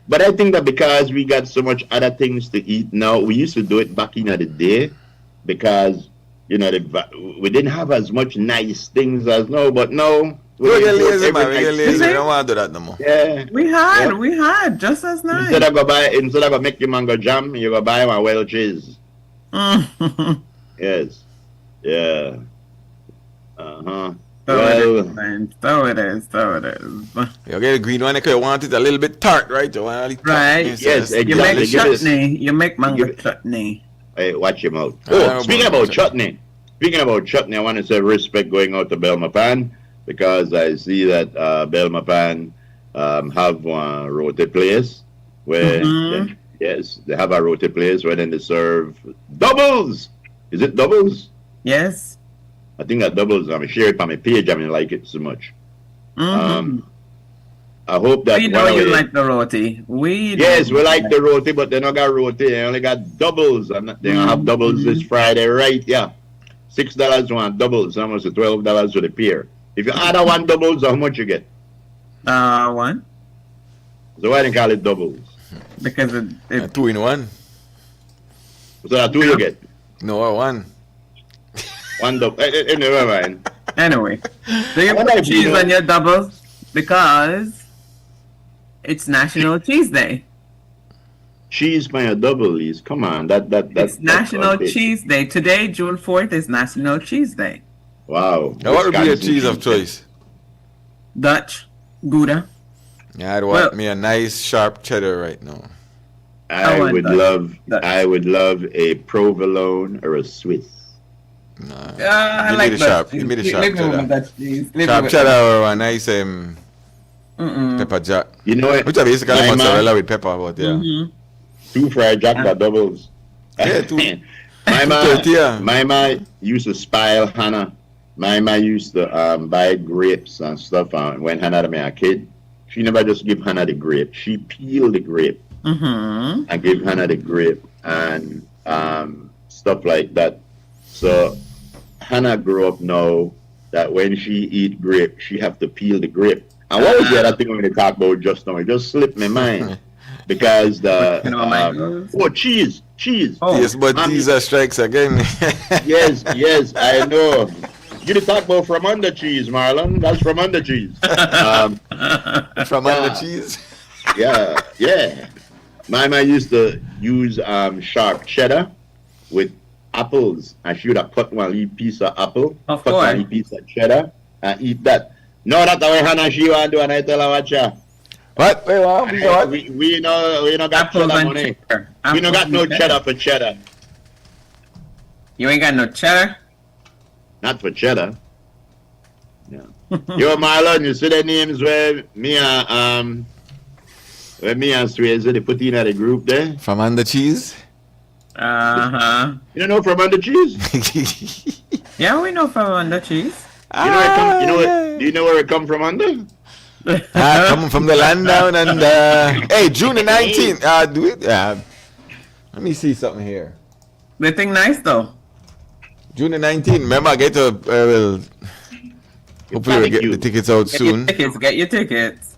But I think that because we got so much other things to eat now, we used to do it back in the day because, you know, we didn't have as much nice things as now, but now. We get lazy, man. We every get nice lazy. thing. We don't want to do that no more. Yeah. We had just as nice. Instead of go make your mango jam, you go buy one Welch's. Yes. Yeah. So it is. You get the green one because you want it a little bit tart, right? You want it tart. Right. Yes, Yes, yes. You make Exactly. Give it- chutney. You make mango give it- chutney. Hey, watch your mouth. I don't know Speaking about about chutney. I want to say respect going out to Belmapan because I see that Belmapan have one roti place where they have a roti place where then they serve doubles. Is it doubles? Yes. I think that doubles. I share it on my page. I like it so much. I hope that We know you like the roti. Yes, we like the roti, but they don't got roti. They only got doubles. And they don't have doubles this Friday, right? Yeah. $6 one doubles, almost $12 for the pair. If you add a one doubles, how much you get? One. So why didn't call it doubles? Because it 2 in 1. So that two you get? No, 1. One double. Never mind. Anyway, do you put cheese on your doubles? Because it's National Cheese Day. Cheese by a double is come on. It's National Cheese Day. Today, June 4th, is National Cheese Day. Wow. Now, what would be your cheese of choice? Dutch, Gouda. Yeah, I'd want me a nice sharp cheddar right now. I would love a provolone or a Swiss. I Give like me the sharp. Give me the sharp cheddar. Sharp cheddar or a nice pepper jack. You know what? Which are basically mozzarella with pepper, but yeah. Two fried jack that doubles. Yeah, two. My ma used to spile Hannah. My ma used to buy grapes and stuff when Hannah was a kid. She never just give Hannah the grape. She peeled the grape and gave Hannah the grape and stuff like that. So Hannah grew up now that when she eat grape, she have to peel the grape. And what was the other thing I'm going to talk about just now? It just slipped my mind. Because cheese. Oh. Yes, but these are strikes again. yes, I know. You didn't talk about from under cheese, Marlon. That's from under cheese. From under cheese? Yeah. My mom used to use sharp cheddar with apples. And she would have cut one little piece of apple, cut one little piece of cheddar, and eat that. No, that's the way Hannah she want to do, and I tell her watch her. What? Wait, what? We no got cheddar money. We no got no cheddar for cheddar. You ain't got no cheddar? Not for cheddar. Yeah. Yo, Marlon, you see the names where me and Swayze they put in the group there? From under cheese? You don't know from under cheese? Yeah, we know from under cheese. Do you know where it come from under? Coming from the land down and hey, June the 19th. Do it. Let me see something here. They think nice though. June the 19th. Remember, I get to hopefully we'll get the tickets out soon. Get your tickets.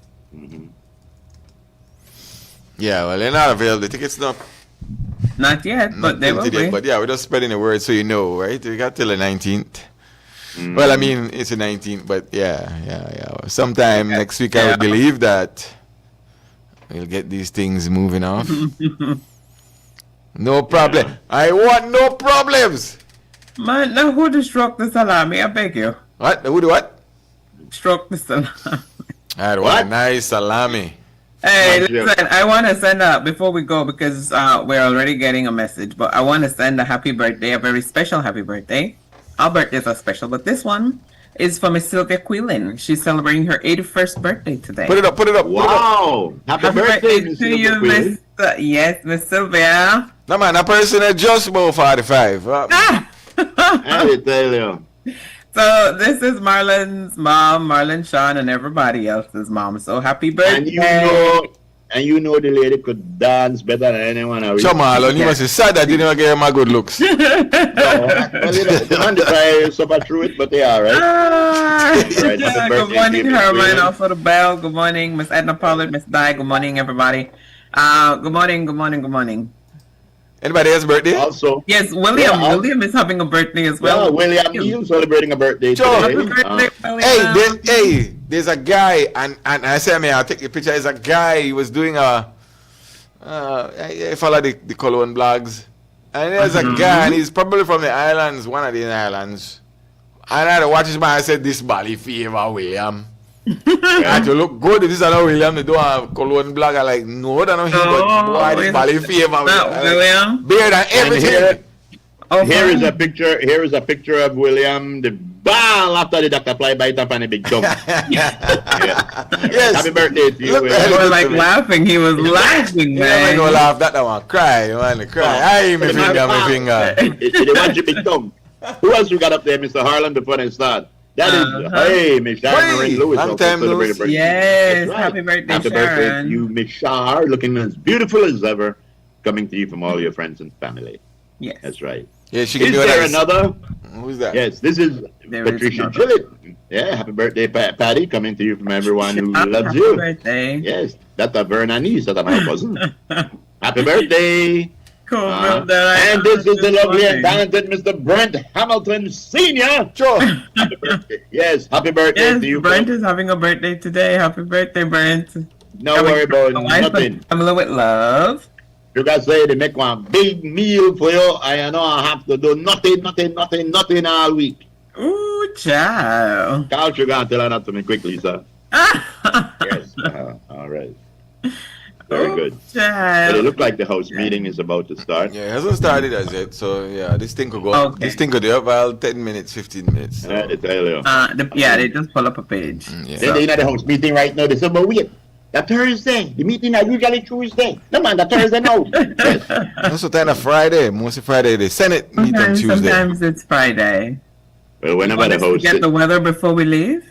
Yeah, well, they're not available. The tickets not yet, but they will be. But yeah, we're just spreading the word so you know, right? We got till the 19th. Well, I mean, it's the 19th, but yeah. Sometime next week, I would believe that we'll get these things moving off. No problem. Yeah. I want no problems. Man, now who to stroke the salami? I beg you. What? Who do what? Stroke the salami. I want a nice salami. Hey, listen, I want to send before we go, because we're already getting a message, but I want to send a happy birthday, a very special happy birthday. Our birthdays are special, but this one is for Miss Sylvia Quillen. She's celebrating her 81st birthday today. Put it up. Wow. Happy birthday to you, Miss. Yes, Miss Sylvia. No, man, a person is just about 45. I tell you. So this is Marlon's mom, Marlon, Sean, and everybody else's mom. So happy birthday. And you know the lady could dance better than anyone else. So Marlon, you must be sad that you never gave her my good looks. No, well, the man try suffer through it, but they are, right? Right, good morning, Herman, off of the bell. Good morning, Miss Edna Pollard, Miss Di. Good morning, everybody. Good morning. Anybody else's birthday? Also, yes, William. William is having a birthday as well. Yeah, William Neal celebrating a birthday today. Happy birthday, William. There's a guy, and I say, I'll take the picture. There's a guy. He was doing I follow the Cologne blogs, and there's a guy, and he's probably from the islands, one of the islands. And I had to watch his man. I said, "This bally fever, William." I had to look good. This is not William. They don't have Cologne blog. I like, no, they don't have why this bally fever, William. Beard and everything. Here is a picture. Here is a picture of William. The ball after the doctor fly by it up and a big dump. Yes. Happy birthday to you. He was like laughing. He was laughing, man. I'm gonna laugh. That one cry. I ain't my finger. They want you big dump. Who else we got up there, Mr. Harlan, before they start? That is, hey, Miss Sharon Marie Lewis. Long also time no celebrated see. birthday. Yes, That's right. happy birthday, Happy birthday to Sharon. you, Miss Shar, looking as beautiful as ever, coming to you from all your friends and family. Yes. That's right. Yeah, she Is can do there it. another? Who's that? Yes, this is There is Patricia another. Gillett. Yeah, happy birthday, Patty, coming to you from everyone who loves Happy you. birthday. Yes, that's a very nice, that's my cousin. Happy birthday. Cool, Uh, brother. and this is the lovely and morning. talented Mr. Brent Hamilton Sr. Sure. Happy birthday. Yes, happy birthday Yes, to you. Brent Brent. is having a birthday today. Happy birthday, Brent. No worry about The wife nothing. and family with love. You guys say they make one big meal for you. I know I have to do nothing all week. Ooh, child. Carl, you gonna tell her that to me quickly, sir. Yes. All right. Very good. But it Child. looks like the house meeting is about to start. Yeah, it hasn't started as yet, so yeah, this thing could go. Okay. This thing could do about 10 minutes, 15 minutes. So. I tell you. Yeah, they just pull up a page. Yeah. Then they're in the house meeting right now. They say, but wait, the Thursday. The meeting are usually Tuesday. No man, the Thursday now. Yes. Also, kind of Friday. Mostly Friday. The Senate meet on Tuesday. Sometimes it's Friday. Well, whenever Want the us to host get the weather before we leave?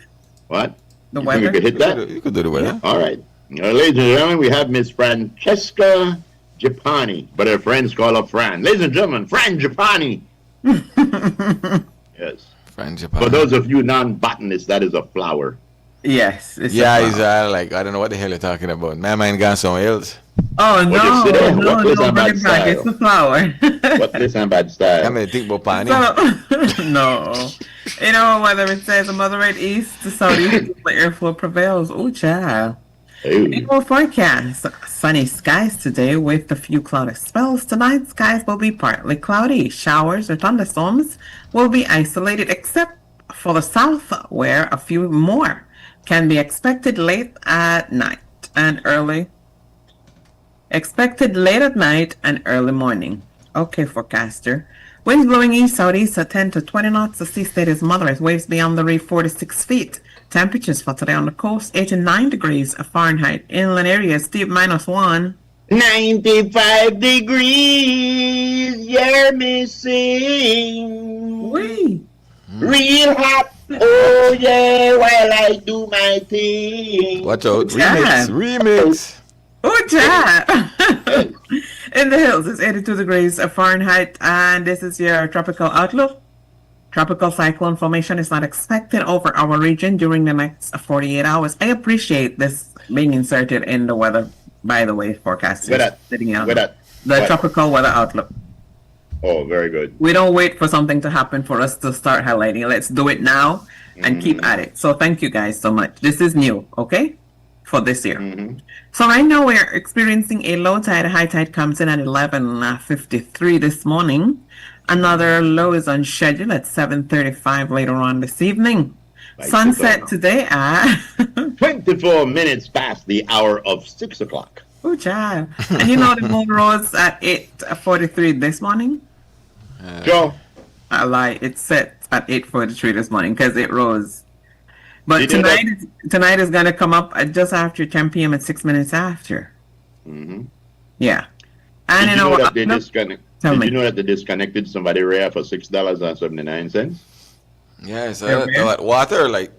what? The You think we weather? could hit that? You could do the weather. All right. Ladies and gentlemen, we have Miss Francesca Japani, but her friends call her Fran. Ladies and gentlemen, Fran Japani. Yes. Fran Japan. For those of you non-botanists, that is a flower. Yes. It's Yeah, a he's flower. like, I don't know what the hell you're talking about. My mind gone somewhere else. Oh, What no. you say there? No, What is no, that bring bad it back. It's style? a flower. What's this and bad I style? mean, think about Pani. So, no. You know, whether it says a moderate east to southeast, the airflow prevails. Oh, child. Ooh. In our forecast, sunny skies today with a few cloudy spells. Tonight, skies will be partly cloudy. Showers or thunderstorms will be isolated except for the south, where a few more can be expected late at night and early. Expected late at night and early morning. Okay, forecaster. Winds blowing east southeast at 10 to 20 knots. The sea state is moderate. Waves beyond the reef 4 to 6 feet. Temperatures for today on the coast 89 degrees Fahrenheit. Inland areas deep -1. 95 degrees, you're missing. Wee. Real hot. Oh, yeah, while I do my thing. Watch out. Yeah. Remix. Oh, yeah. In the hills, it's 82 degrees Fahrenheit, and this is your tropical outlook. Tropical cyclone formation is not expected over our region during the next 48 hours. I appreciate this being inserted in the weather, by the way, forecast. Where that? Sitting out. Where that? The What? tropical weather outlook. Oh, very good. We don't wait for something to happen for us to start highlighting. Let's do it now and keep at it. So thank you guys so much. This is new, okay? For this year. So right now we're experiencing a low tide. High tide comes in at 11:53 this morning. Another low is on schedule at 7:35 later on this evening. Right, Sunset so- today at 24 minutes past the hour of 6 o'clock. oh child. And you know the moon rose at 8:43 this morning? Joe, I lie. It set at 8:43 this morning because it rose. But You know that- tonight is gonna come up at just after 10 p.m. at 6 minutes after. Yeah. And did you you know know that they what? disconnect? Tell Did me. you know that they disconnected somebody rare for $6.79? Yeah, so Yeah, man. what, water, like,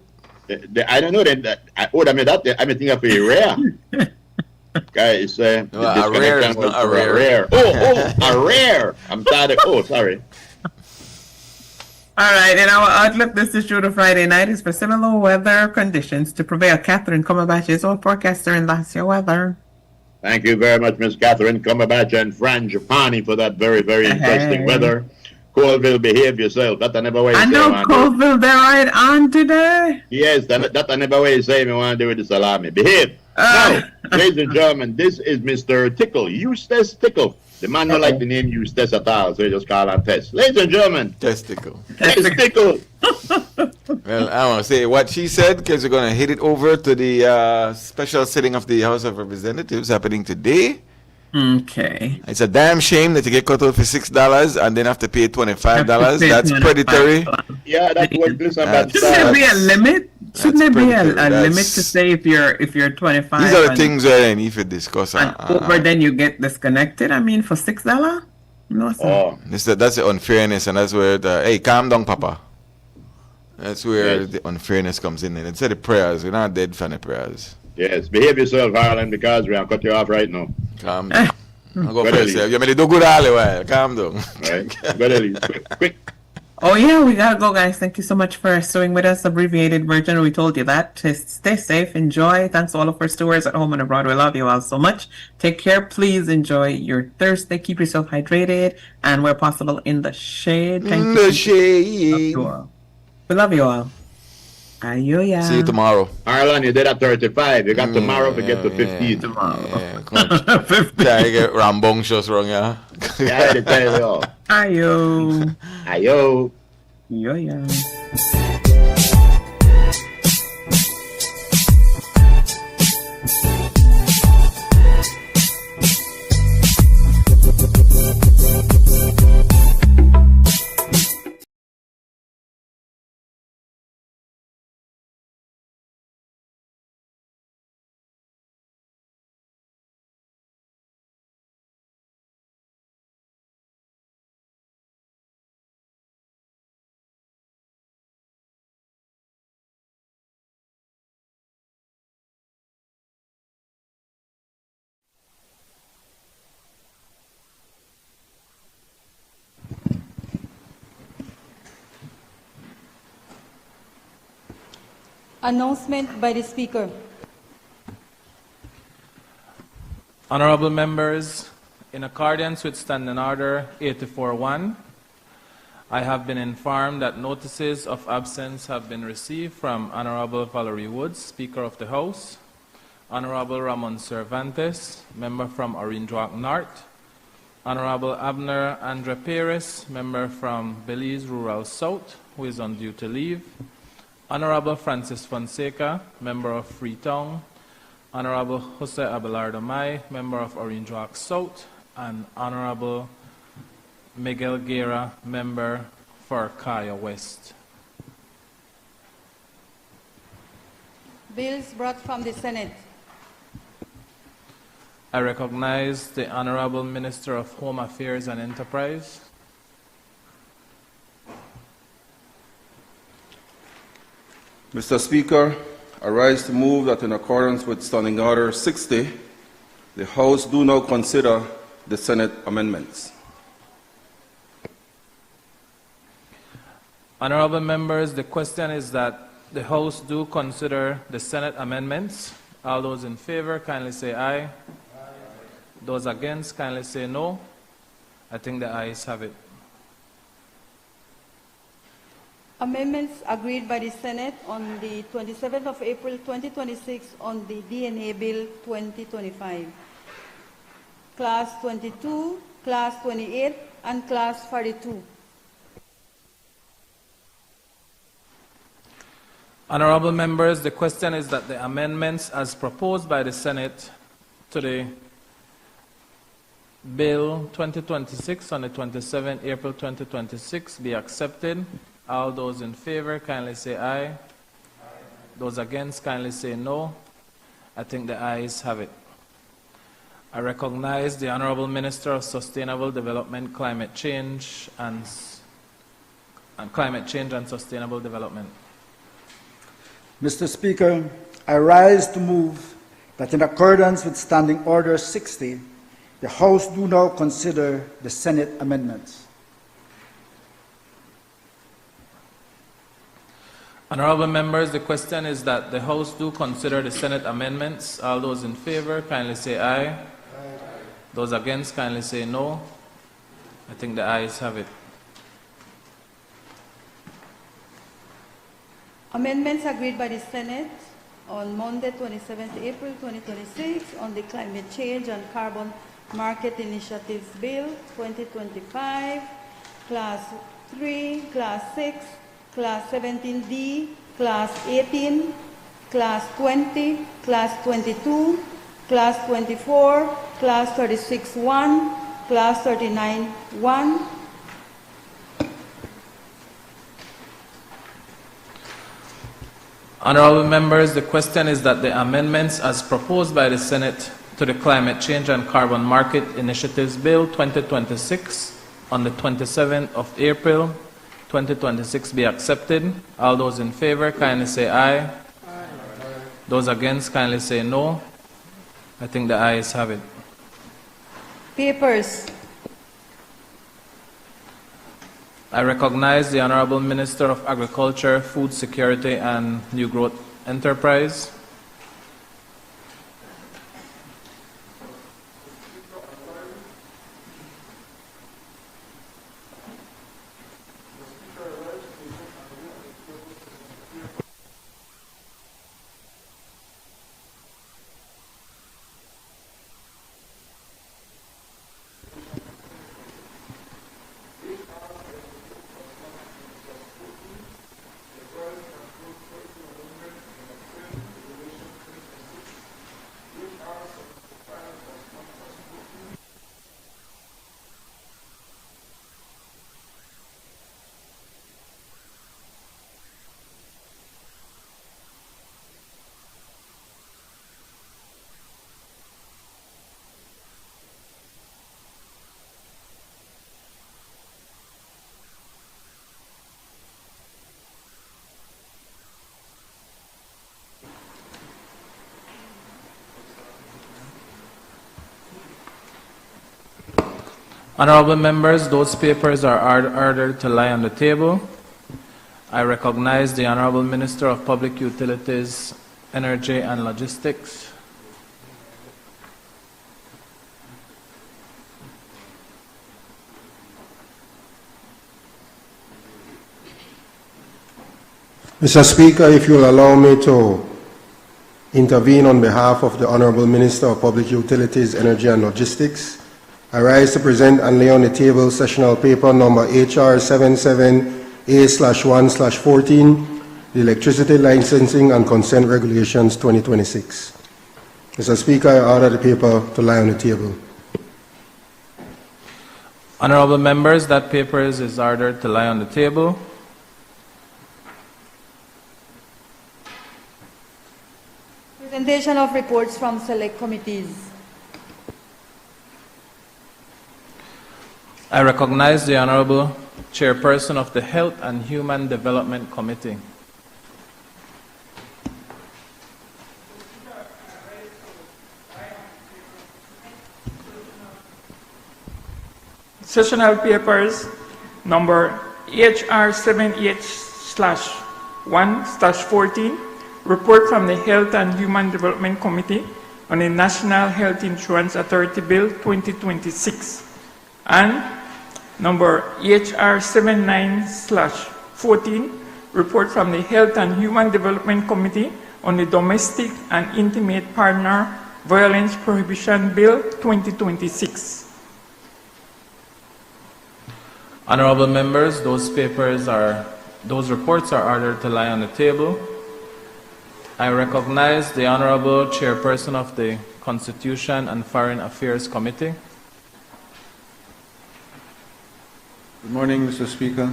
I don't know that. I mean that. I mean think of a rare. Guys, the No, a rare disconnection is was not a for rare. Oh, a rare. I'm sorry. Oh, sorry. All right, in our outlook, this is through to Friday night is for similar weather conditions to prevail. Catherine Cumberbatch is our forecaster, and that's your weather. Thank you very much, Miss Catherine Cumberbatch and Fran Japani for that very, very interesting Hey. weather. Colville, behave yourself. That I never way I say know want to do. Colville, they're right on today. Yes, that I never way say me want to do with the salami. Behave. Now, ladies and gentlemen, this is Mr. Tickle, Eustace Tickle. The man don't like the name Eustace at all, so he just call him Tess. Ladies and gentlemen, testicle. Tess Tickle. Well, I want to say what she said because we're going to hit it over to the special sitting of the House of Representatives happening today. Okay. It's a damn shame that you get cut out for $6 and then have to pay $25. Have to pay That's $25. predatory. Yeah, that's what this about. Shouldn't there be a limit? Shouldn't there be a predatory. limit to That's- say if you're 25? These are the and- things that I need to discuss. and over, then you get disconnected. I mean, for $6. No, sir. Oh, That's the unfairness, and that's where hey, calm down, Papa. That's where Yes. the unfairness comes in. And instead of prayers, we're not dead fan of prayers. yes. Behave yourself, Harlan, because we're going to cut you off right now. Calm down. I'll go Go for ahead, yourself. Lee. You mean do good all the while. Calm down. All right. Go ahead, Lee. Quick. Oh yeah, we gotta go, guys. Thank you so much for staying with us. Abbreviated version. We told you that. Just stay safe, enjoy. Thanks to all of our stewards at home and abroad. We love you all so much. Take care. Please enjoy your Thursday. Keep yourself hydrated and where possible in the shade. Thank you. The shade. We love you all. Ayoya. See you tomorrow. Harlan, you did at 35. You got tomorrow to get to 15. Tomorrow. Yeah, come on. I get rambunctious wrong, yeah? Yeah, they tell you all. Ayo. Ayo. Yo, yeah. Announcement by the Speaker. Honorable members, in accordance with Standing Order 84-1, I have been informed that notices of absence have been received from Honorable Valerie Woods, Speaker of the House, Honorable Ramon Cervantes, Member from Orange Walk North, Honorable Abner Andre Perez, Member from Belize Rural South, who is on duty leave, Honorable Francis Fonseca, Member of Freetown, Honorable Jose Abelardo May, Member of Orange Walk South, and Honorable Miguel Guerra, Member for Kaya West. Bills brought from the Senate. I recognize the Honorable Minister of Home Affairs and Enterprise. Mr. Speaker, I rise to move that in accordance with Standing Order 60, the House do now consider the Senate amendments. Honorable members, the question is that the House do consider the Senate amendments. All those in favor, kindly say aye. Aye. Those against, kindly say no. I think the ayes have it. Amendments agreed by the Senate on the 27th of April 2026 on the DNA Bill 2025. Class 22, Class 28, and Class 42. Honorable members, the question is that the amendments as proposed by the Senate to the Bill 2026 on the 27th April 2026 be accepted. All those in favor, kindly say aye. Aye. Those against, kindly say no. I think the ayes have it. I recognize the Honorable Minister of Sustainable Development, Climate Change and Sustainable Development. Mr. Speaker, I rise to move that in accordance with Standing Order 60, the House do now consider the Senate amendments. Honorable members, the question is that the House do consider the Senate amendments. All those in favor, kindly say aye. Aye. Those against, kindly say no. I think the ayes have it. Amendments agreed by the Senate on Monday, 27th April 2026 on the Climate Change and Carbon Market Initiatives Bill 2025, Class 3, Class 6, Class 17D, Class 18, Class 20, Class 22, Class 24, Class 36-1, Class 39-1. Honorable members, the question is that the amendments as proposed by the Senate to the Climate Change and Carbon Market Initiatives Bill 2026 on the 27th of April, 2026 be accepted. All those in favor, kindly say aye. Aye. Those against, kindly say no. I think the ayes have it. Papers. I recognize the Honorable Minister of Agriculture, Food Security and New Growth Enterprise. Honorable members, those papers are ordered to lie on the table. I recognize the Honorable Minister of Public Utilities, Energy and Logistics. Mr. Speaker, if you will allow me to intervene on behalf of the Honorable Minister of Public Utilities, Energy and Logistics, I rise to present and lay on the table sessional paper number HR 77A/1/14, the Electricity Licensing and Consent Regulations 2026. Mr. Speaker, I order the paper to lie on the table. Honorable members, that paper is ordered to lie on the table. Presentation of reports from select committees. I recognize the Honorable Chairperson of the Health and Human Development Committee. Sessional papers number HR 78/1/14, report from the Health and Human Development Committee on the National Health Insurance Authority Bill 2026, and number HR 79/14, report from the Health and Human Development Committee on the Domestic and Intimate Partner Violence Prohibition Bill 2026. Honorable members, those reports are ordered to lie on the table. I recognize the Honorable Chairperson of the Constitution and Foreign Affairs Committee. Good morning, Mr. Speaker.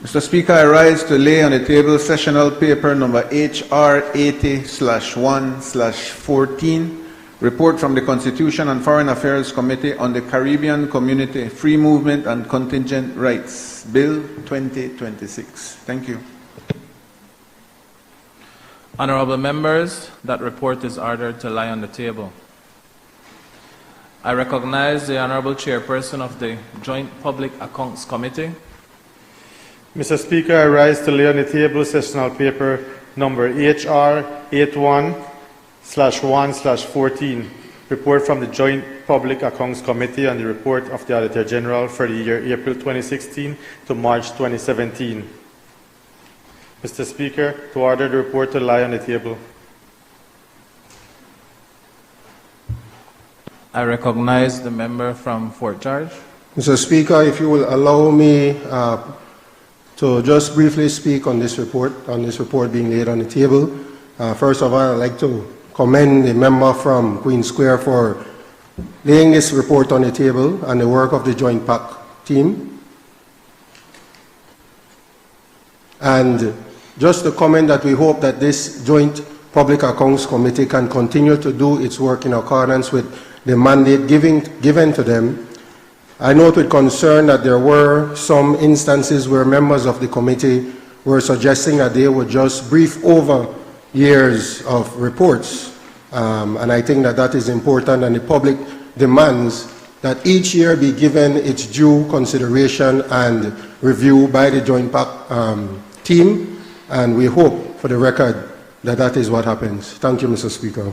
Mr. Speaker, I rise to lay on the table sessional paper number HR 80/1/14, report from the Constitution and Foreign Affairs Committee on the Caribbean Community Free Movement and Contingent Rights Bill 2026. Thank you. Honorable members, that report is ordered to lie on the table. I recognize the Honorable Chairperson of the Joint Public Accounts Committee. Mr. Speaker, I rise to lay on the table sessional paper number HR 81/1/14, report from the Joint Public Accounts Committee on the report of the Auditor General for the year April 2016 to March 2017. Mr. Speaker, to order the report to lie on the table. I recognize the member from Fort George. Mr. Speaker, if you will allow me to just briefly speak on this report being laid on the table. First of all, I'd like to commend the member from Queen Square for laying this report on the table and the work of the Joint PAC team. And just to comment that we hope that this Joint Public Accounts Committee can continue to do its work in accordance with the mandate given to them I note with concern that there were some instances where members of the committee were suggesting that they would just brief over years of reports. And I think that that is important, and the public demands that each year be given its due consideration and review by the Joint PAC team, and we hope, for the record, that that is what happens. Thank you, Mr. Speaker.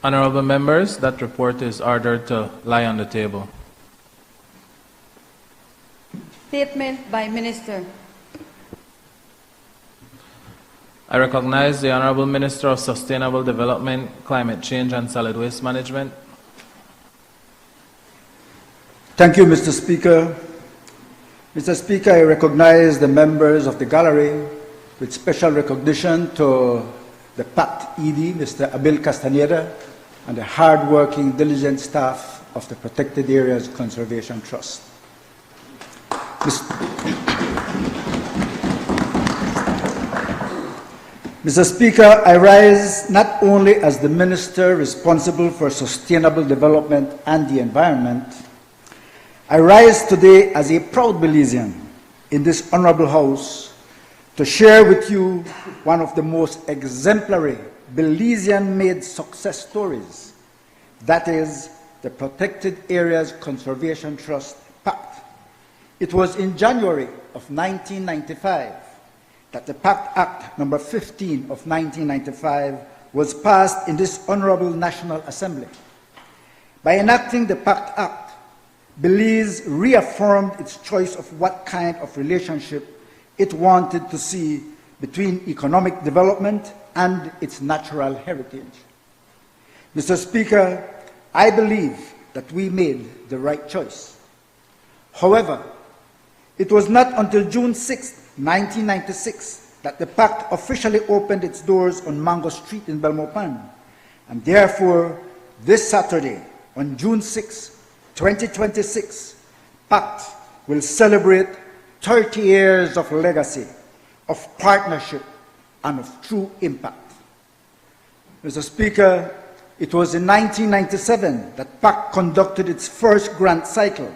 Honorable members, that report is ordered to lie on the table. Statement by Minister. I recognize the Honorable Minister of Sustainable Development, Climate Change and Solid Waste Management. Thank you, Mr. Speaker. Mr. Speaker, I recognize the members of the gallery with special recognition to the PACT ED, Mr. Abil Castaneda, and the hard-working, diligent staff of the Protected Areas Conservation Trust. Mr. Speaker, I rise not only as the Minister responsible for sustainable development and the environment, I rise today as a proud Belizean in this honorable House to share with you one of the most exemplary Belizean-made success stories, that is the Protected Areas Conservation Trust, PACT. It was in January of 1995 that the PACT Act number 15 of 1995 was passed in this Honorable National Assembly. By enacting the PACT Act, Belize reaffirmed its choice of what kind of relationship it wanted to see between economic development and its natural heritage. Mr. Speaker, I believe that we made the right choice. However, it was not until June 6, 1996, that the PACT officially opened its doors on Mango Street in Belmopan, and therefore, this Saturday, on June 6, 2026, PACT will celebrate 30 years of legacy, of partnership, and of true impact. Mr. Speaker, it was in 1997 that PACT conducted its first grant cycle,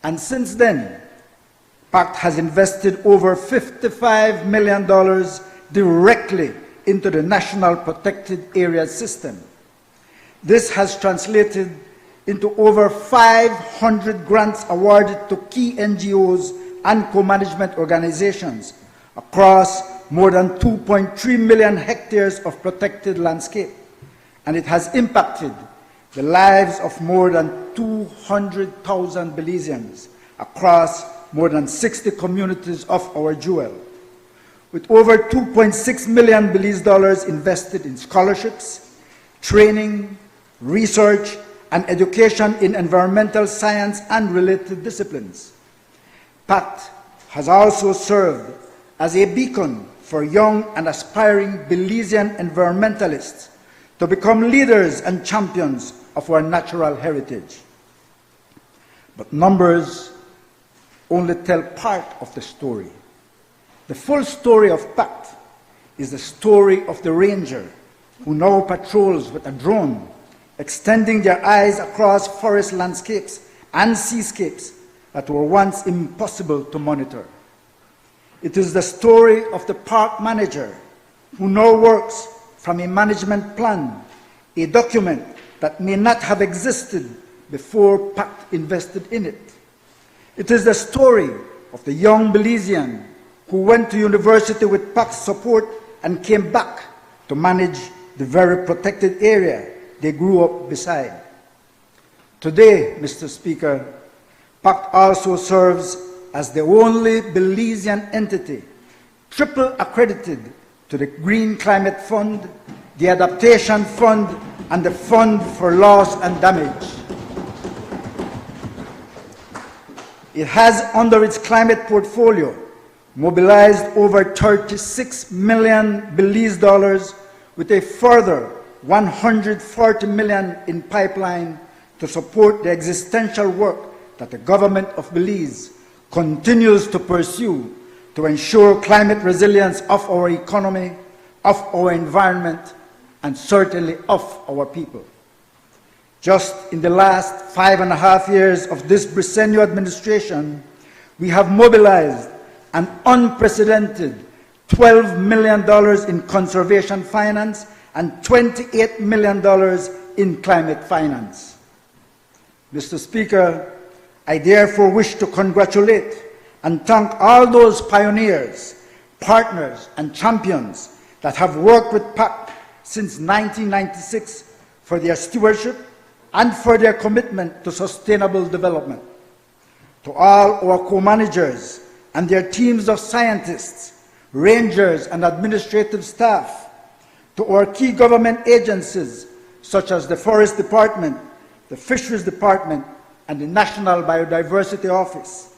and since then, PACT has invested over $55 million directly into the National Protected Areas System. This has translated into over 500 grants awarded to key NGOs and co-management organizations across more than 2.3 million hectares of protected landscape, and it has impacted the lives of more than 200,000 Belizeans across more than 60 communities of our jewel, with over $2.6 million Belize dollars invested in scholarships, training, research, and education in environmental science and related disciplines. PACT has also served as a beacon for young and aspiring Belizean environmentalists to become leaders and champions of our natural heritage. But numbers only tell part of the story. The full story of PACT is the story of the ranger who now patrols with a drone, extending their eyes across forest landscapes and seascapes that were once impossible to monitor. It is the story of the park manager who now works from a management plan, a document that may not have existed before PACT invested in it. It is the story of the young Belizean who went to university with PACT's support and came back to manage the very protected area they grew up beside. Today, Mr. Speaker, PACT also serves as the only Belizean entity triple accredited to the Green Climate Fund, the Adaptation Fund, and the Fund for Loss and Damage. It has, under its climate portfolio, mobilized over 36 million Belize dollars with a further 140 million in pipeline to support the existential work that the government of Belize continues to pursue to ensure climate resilience of our economy, of our environment, and certainly of our people. Just in the last 5.5 years of this Briceño administration, we have mobilized an unprecedented $12 million in conservation finance and $28 million in climate finance. Mr. Speaker, I therefore wish to congratulate and thank all those pioneers, partners, and champions that have worked with PAC since 1996 for their stewardship and for their commitment to sustainable development. To all our co-managers and their teams of scientists, rangers, and administrative staff, to our key government agencies such as the Forest Department, the Fisheries Department, and the National Biodiversity Office,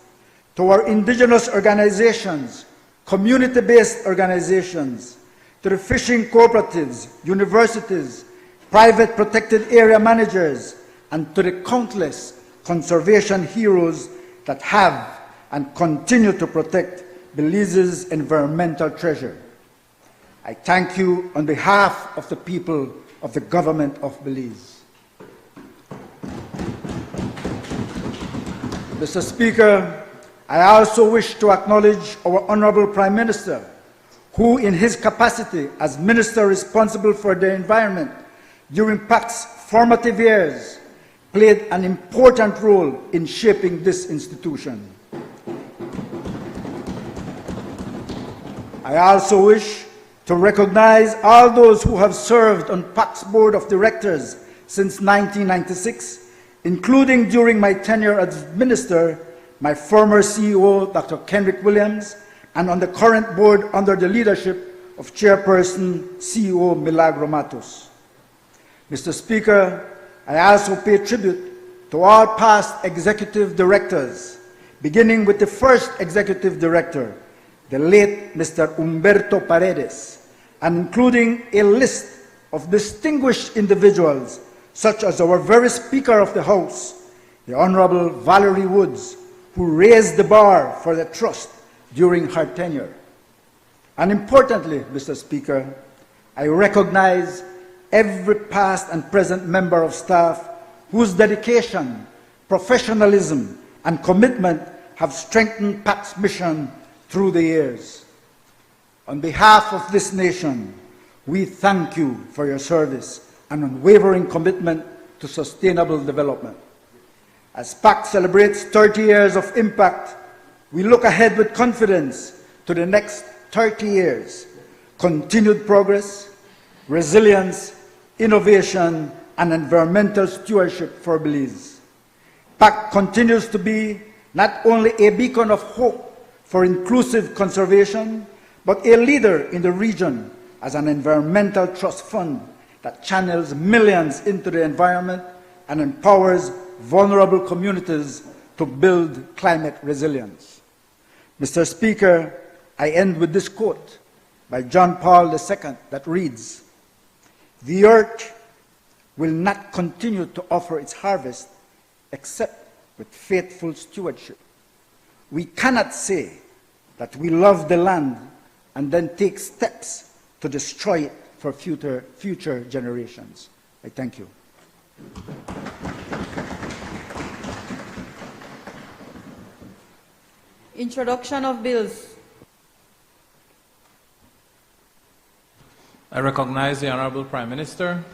to our indigenous organizations, community-based organizations, to the fishing cooperatives, universities, private protected area managers, and to the countless conservation heroes that have and continue to protect Belize's environmental treasure. I thank you on behalf of the people of the government of Belize. Mr. Speaker, I also wish to acknowledge our Honorable Prime Minister, who in his capacity as Minister responsible for the environment during PAC's formative years played an important role in shaping this institution. I also wish to recognize all those who have served on PAC's Board of Directors since 1996, including during my tenure as Minister, my former CEO, Dr. Kenrick Williams, and on the current board under the leadership of Chairperson CEO Milagro Matos. Mr. Speaker, I also pay tribute to all past executive directors, beginning with the first executive director, the late Mr. Humberto Paredes, and including a list of distinguished individuals such as our very Speaker of the House, the Honorable Valerie Woods, who raised the bar for the trust during her tenure. And importantly, Mr. Speaker, I recognize every past and present member of staff whose dedication, professionalism, and commitment have strengthened PAC's mission through the years. On behalf of this nation, we thank you for your service and unwavering commitment to sustainable development. As PAC celebrates 30 years of impact, we look ahead with confidence to the next 30 years, continued progress, resilience, innovation, and environmental stewardship for Belize. PAC continues to be not only a beacon of hope for inclusive conservation, but a leader in the region as an environmental trust fund that channels millions into the environment and empowers vulnerable communities to build climate resilience. Mr. Speaker, I end with this quote by John Paul II that reads, "The earth will not continue to offer its harvest except with faithful stewardship. We cannot say that we love the land and then take steps to destroy it for future generations." I thank you. Introduction of bills. I recognize the Honorable Prime Minister.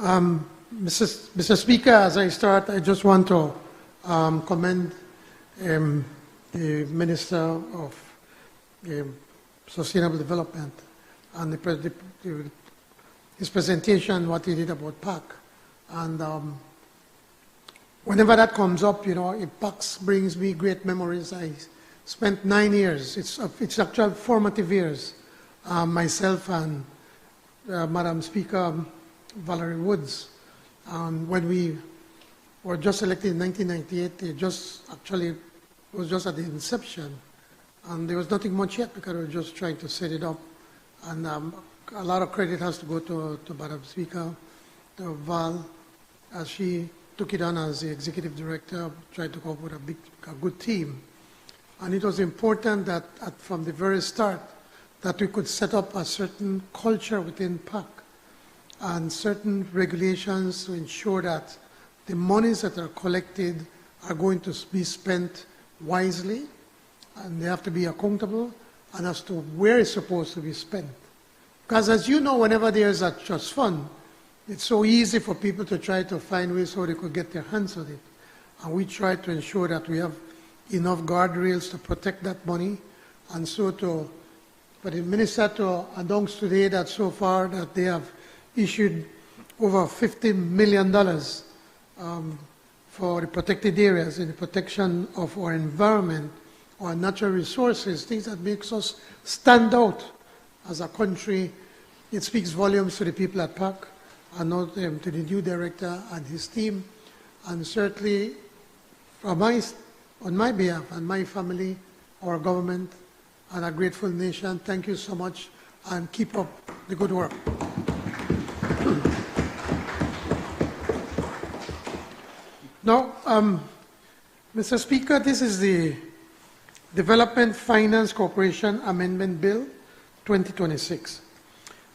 Mr. Speaker, as I start, I just want to commend the Minister of Sustainable Development and his presentation, what he did about PAC. And whenever that comes up, you know, PAC brings me great memories. I spent 9 years, it's actual formative years, myself and Madam Speaker Valerie Woods. When we were just elected in 1998, it was just at the inception. And there was nothing much yet because we were just trying to set it up. And a lot of credit has to go to Madam Speaker, to Val, as she took it on as the executive director, tried to come up with a good team. And it was important that from the very start that we could set up a certain culture within PAC and certain regulations to ensure that the monies that are collected are going to be spent wisely, and they have to be accountable, and as to where it's supposed to be spent. Because as you know, whenever there's a trust fund, it's so easy for people to try to find ways how they could get their hands on it. And we try to ensure that we have enough guardrails to protect that money, and so for the minister to announce today that so far that they have issued over $50 million for the protected areas and the protection of our environment, our natural resources, things that makes us stand out as a country. It speaks volumes to the people at PAC, and not to the new director and his team, and certainly on my behalf and my family, our government, and a grateful nation. Thank you so much, and keep up the good work. Now, Mr. Speaker, this is the Development Finance Corporation Amendment Bill 2026.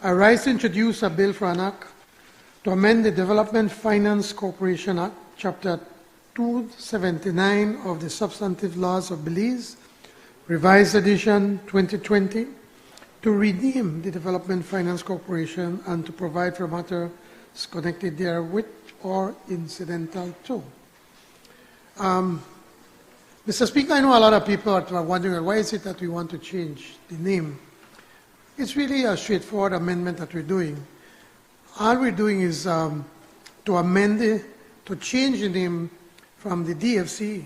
I rise to introduce a bill for an act to amend the Development Finance Corporation Act, Chapter 279 of the Substantive Laws of Belize, Revised Edition 2020, to rename the Development Finance Corporation and to provide for matters connected therewith or incidental to. Mr. Speaker, I know a lot of people are wondering why is it that we want to change the name. It's really a straightforward amendment that we're doing. All we're doing is to amend it, to change the name from the DFC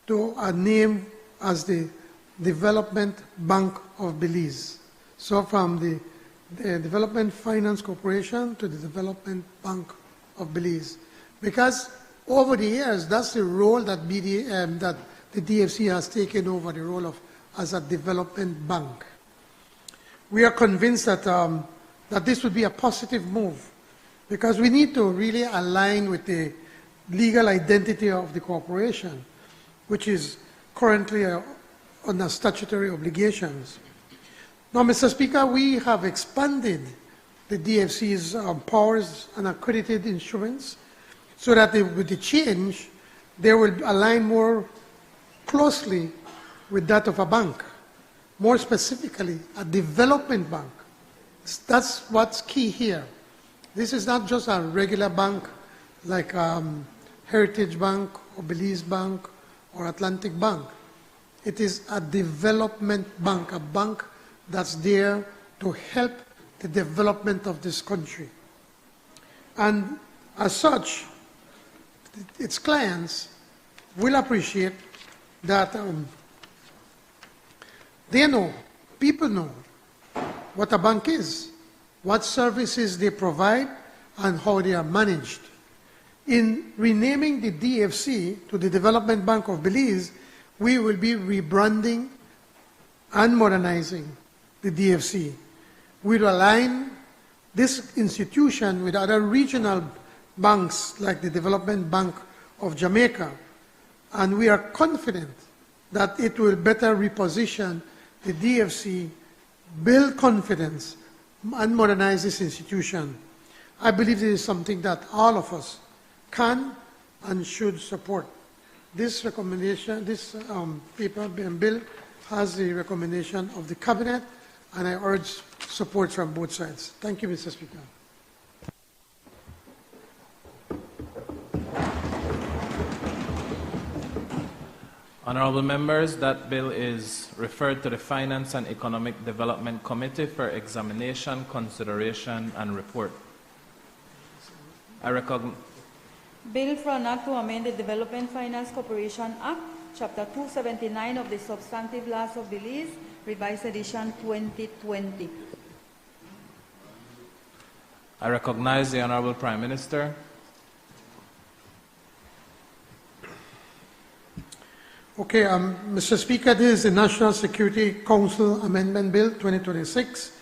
to a name as the Development Bank of Belize. So from the Development Finance Corporation to the Development Bank of Belize. Because over the years, that's the role that that the DFC has taken over, the role of as a development bank. We are convinced that, that this would be a positive move, because we need to really align with the legal identity of the corporation, which is currently under statutory obligations. Now, Mr. Speaker, we have expanded the DFC's powers and accredited instruments so that with the change, they will align more closely with that of a bank, more specifically, a development bank. That's what's key here. This is not just a regular bank like Heritage Bank or Belize Bank or Atlantic Bank. It is a development bank, a bank that's there to help the development of this country. And as such, its clients will appreciate that they know, people know what a bank is, what services they provide, and how they are managed. In renaming the DFC to the Development Bank of Belize, we will be rebranding and modernizing the DFC. We'll align this institution with other regional banks like the Development Bank of Jamaica, and we are confident that it will better reposition the DFC, build confidence, and modernize this institution. I believe this is something that all of us can and should support. This recommendation, this paper and bill has the recommendation of the Cabinet, and I urge support from both sides. Thank you, Mr. Speaker. Honorable members, that bill is referred to the Finance and Economic Development Committee for examination, consideration, and report. I recognize. Bill for an act to amend the Development Finance Corporation Act, Chapter 279 of the Substantive Laws of Belize, Revised Edition 2020. I recognize the Honorable Prime Minister. Okay, Mr. Speaker, this is the National Security Council Amendment Bill 2026.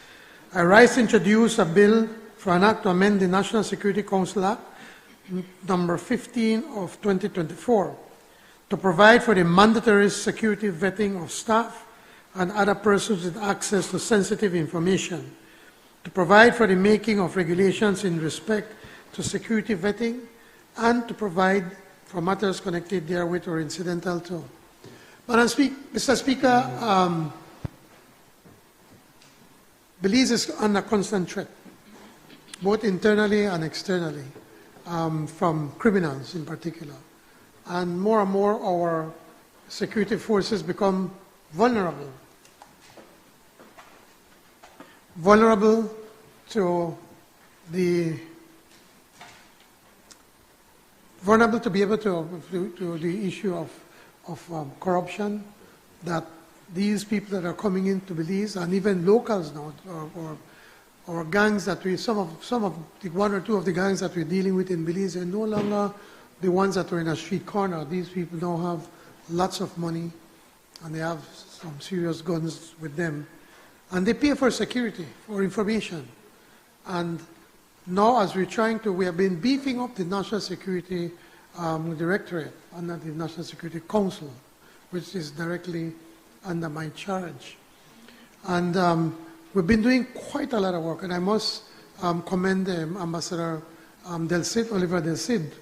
I rise to introduce a bill for an act to amend the National Security Council Act, number 15 of 2024, to provide for the mandatory security vetting of staff and other persons with access to sensitive information, to provide for the making of regulations in respect to security vetting, and to provide for matters connected therewith or incidental to. Mr. Speaker, Belize is under constant threat, both internally and externally, from criminals in particular. And more our security forces become vulnerable to be able to the issue of corruption, that these people that are coming into Belize, and even locals now, or gangs that some of the one or two of the gangs that we're dealing with in Belize are no longer the ones that were in a street corner. These people now have lots of money, and they have some serious guns with them, and they pay for security, for information. And now, as we have been beefing up the National Security Directorate under the National Security Council, which is directly under my charge. And we've been doing quite a lot of work, and I must commend Ambassador Oliver Del Cid,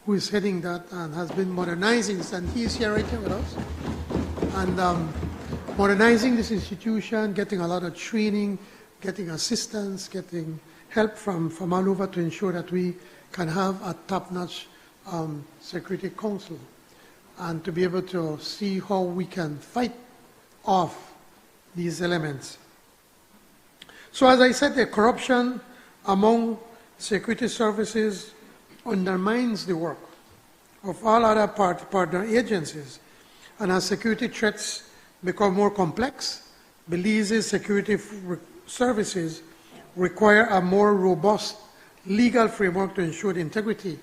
who is heading that and has been modernizing, and he's here right here with us, and modernizing this institution, getting a lot of training, getting assistance, getting help from all over to ensure that we can have a top-notch Security Council, and to be able to see how we can fight off these elements. So as I said, the corruption among security services undermines the work of all other partner agencies. And as security threats become more complex, Belize's security services require a more robust legal framework to ensure the integrity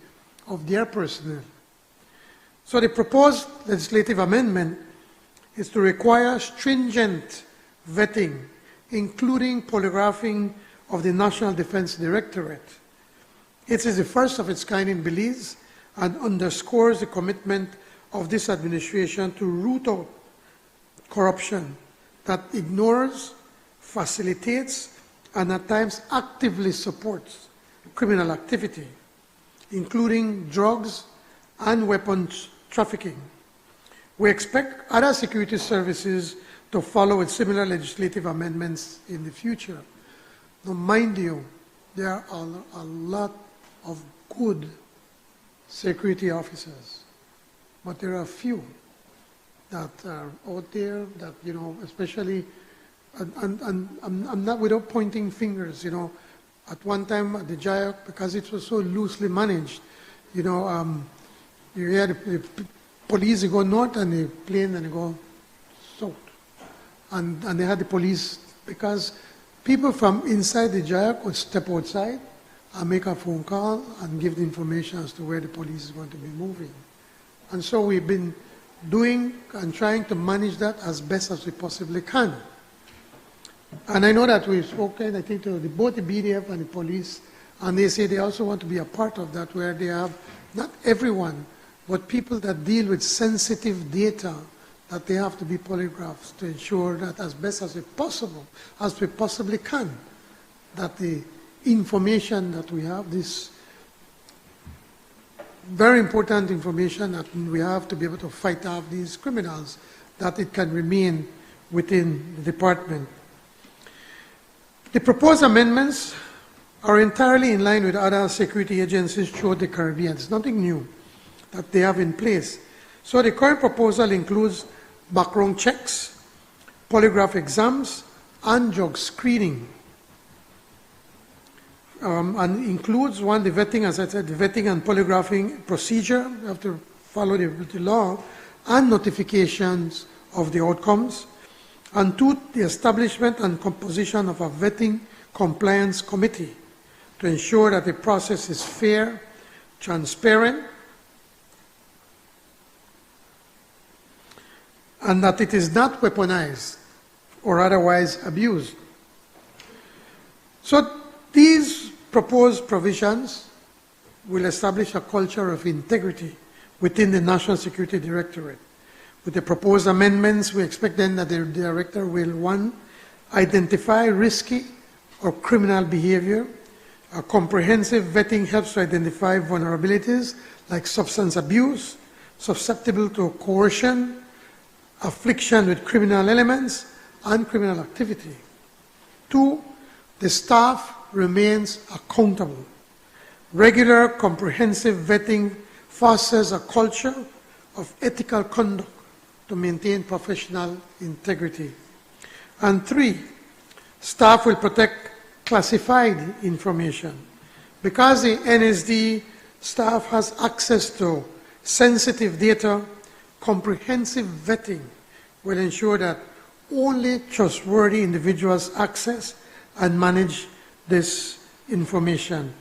of their personnel. So the proposed legislative amendment is to require stringent vetting, including polygraphing of the National Defense Directorate. It is the first of its kind in Belize and underscores the commitment of this administration to root out corruption that ignores, facilitates, and at times actively supports criminal activity, including drugs and weapons trafficking. We expect other security services to follow with similar legislative amendments in the future. Now, mind you, there are a lot of good security officers, but there are a few that are out there that, you know, especially, and I'm not without pointing fingers, you know, at one time at the JIAC, because it was so loosely managed, you know, you hear the police, they go north, and the plane, and they go south. And they had the police, because people from inside the JIAC would step outside and make a phone call and give the information as to where the police is going to be moving. And so we've been doing and trying to manage that as best as we possibly can. And I know that we've spoken, I think, to both the BDF and the police, and they say they also want to be a part of that, where they have, not everyone, but people that deal with sensitive data, that they have to be polygraphs to ensure that as best as possible, as we possibly can, that the information that we have, this very important information that we have to be able to fight off these criminals, that it can remain within the department. The proposed amendments are entirely in line with other security agencies throughout the Caribbean. It's nothing new that they have in place. So the current proposal includes background checks, polygraph exams, and drug screening. And includes one, the vetting, as I said, the vetting and polygraphing procedure. You have to follow the law, and notifications of the outcomes. And two, the establishment and composition of a vetting compliance committee to ensure that the process is fair, transparent, and that it is not weaponized or otherwise abused. So these proposed provisions will establish a culture of integrity within the National Security Directorate. With the proposed amendments, we expect then that the Director will, 1, identify risky or criminal behavior. A comprehensive vetting helps to identify vulnerabilities like substance abuse, susceptible to coercion, affliction with criminal elements, and criminal activity. 2, the staff remains accountable. Regular comprehensive vetting fosters a culture of ethical conduct to maintain professional integrity. And 3, staff will protect classified information. Because the NSD staff has access to sensitive data, comprehensive vetting will ensure that only trustworthy individuals access and manage this information.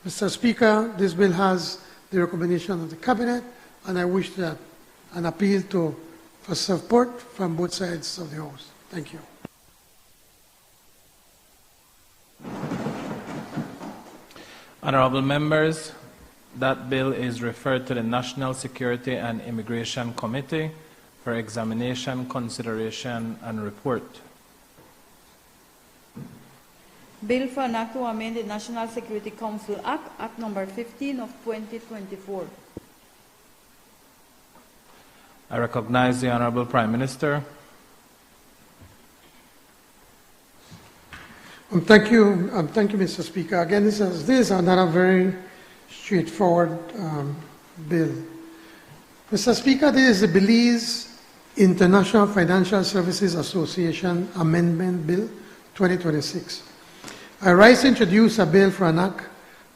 Mr. Speaker, this bill has the recommendation of the Cabinet, and I wish that an appeal for support from both sides of the House. Thank you. Honorable members, that bill is referred to the National Security and Immigration Committee for examination, consideration, and report. Bill for an act to amend the National Security Council Act, Act number 15 of 2024. I recognize the Honorable Prime Minister. Thank you, Mr. Speaker. Again, this is another very straightforward bill. Mr. Speaker, this is the Belize International Financial Services Association Amendment Bill 2026. I rise to introduce a bill for an act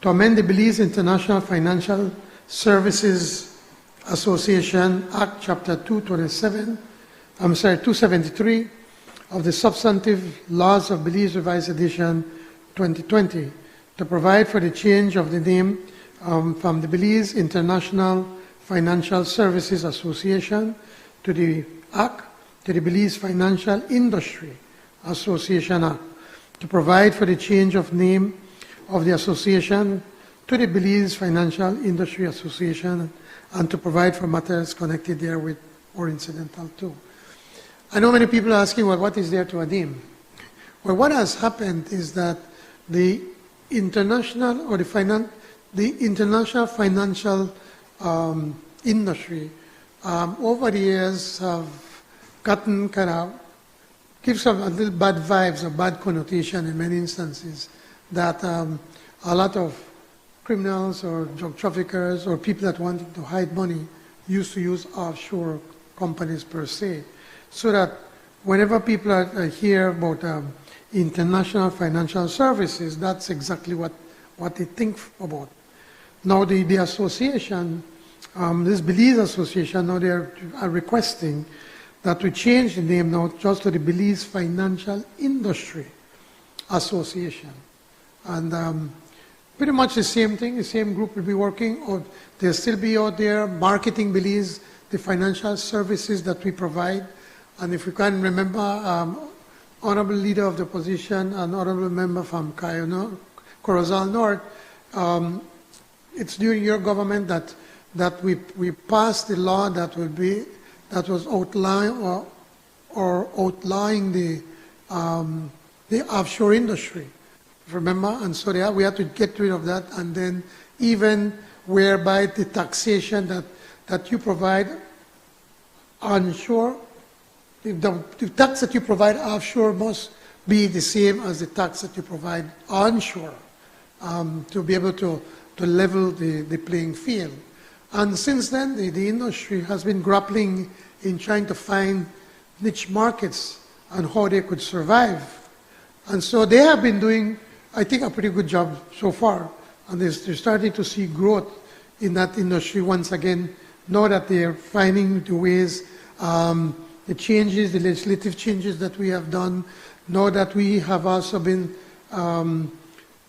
to amend the Belize International Financial Services Association Act, Chapter 273 of the Substantive Laws of Belize Revised Edition 2020 to provide for the change of the name from the Belize International Financial Services Association to the Act to the Belize Financial Industry Association Act, to provide for the change of name of the association to the Belize Financial Industry Association, and to provide for matters connected therewith or incidental to. I know many people are asking, well, what is there to a name? Well, what has happened is that the international financial industry over the years have gotten gives some a little bad vibes or bad connotation in many instances, that a lot of criminals or drug traffickers or people that wanted to hide money used to use offshore companies per se. So that whenever people hear about international financial services, that's exactly what they think about. Now the association, this Belize Association, now they are requesting that we change the name now just to the Belize Financial Industry Association. And pretty much the same thing, the same group will be working, or they'll still be out there marketing Belize, the financial services that we provide. And if you can remember, Honorable Leader of the Opposition and Honorable Member from Corozal North, it's during your government that we passed the law that was outlawing the offshore industry. Remember, and so we had to get rid of that, and then even whereby the taxation that you provide onshore, the tax that you provide offshore must be the same as the tax that you provide onshore, to be able to level the playing field. And since then, the industry has been grappling in trying to find niche markets and how they could survive. And so they have been doing, I think, a pretty good job so far. And they're starting to see growth in that industry once again, now that they're finding the ways, the changes, the legislative changes that we have done, now that we have also been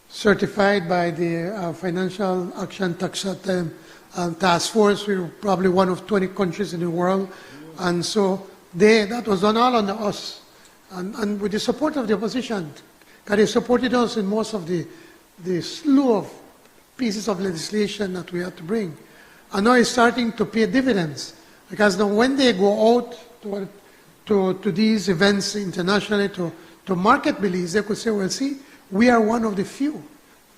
certified by the Financial Action Task Force. We're probably one of 20 countries in the world. And so that was done all under us. And with the support of the opposition, because they supported us in most of the the slew of pieces of legislation that we had to bring. And now it's starting to pay dividends, because now when they go out to these events internationally to market Belize, they could say, well, see, we are one of the few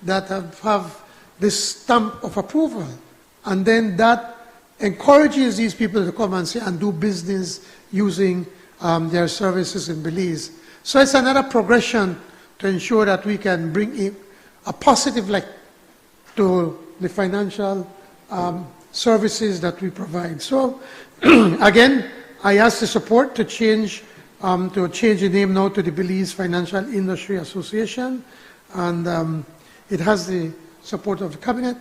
that have this stamp of approval. And then that encourages these people to come and say and do business using their services in Belize. So it's another progression to ensure that we can bring a positive light to the financial services that we provide. So again, I ask the support to change the name now to the Belize Financial Industry Association, and it has the support of the cabinet,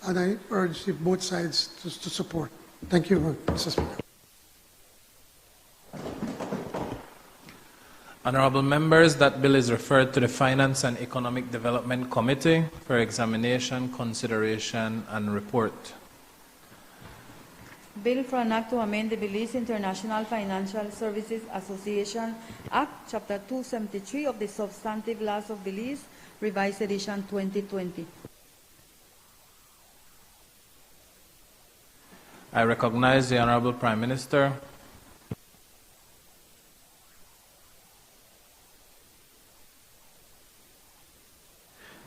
and I urge both sides to support. Thank you, Mr. Speaker. Honourable members, that bill is referred to the Finance and Economic Development Committee for examination, consideration, and report. Bill for an act to amend the Belize International Financial Services Association Act, Chapter 273 of the Substantive Laws of Belize, Revised Edition 2020. I recognize the Honourable Prime Minister.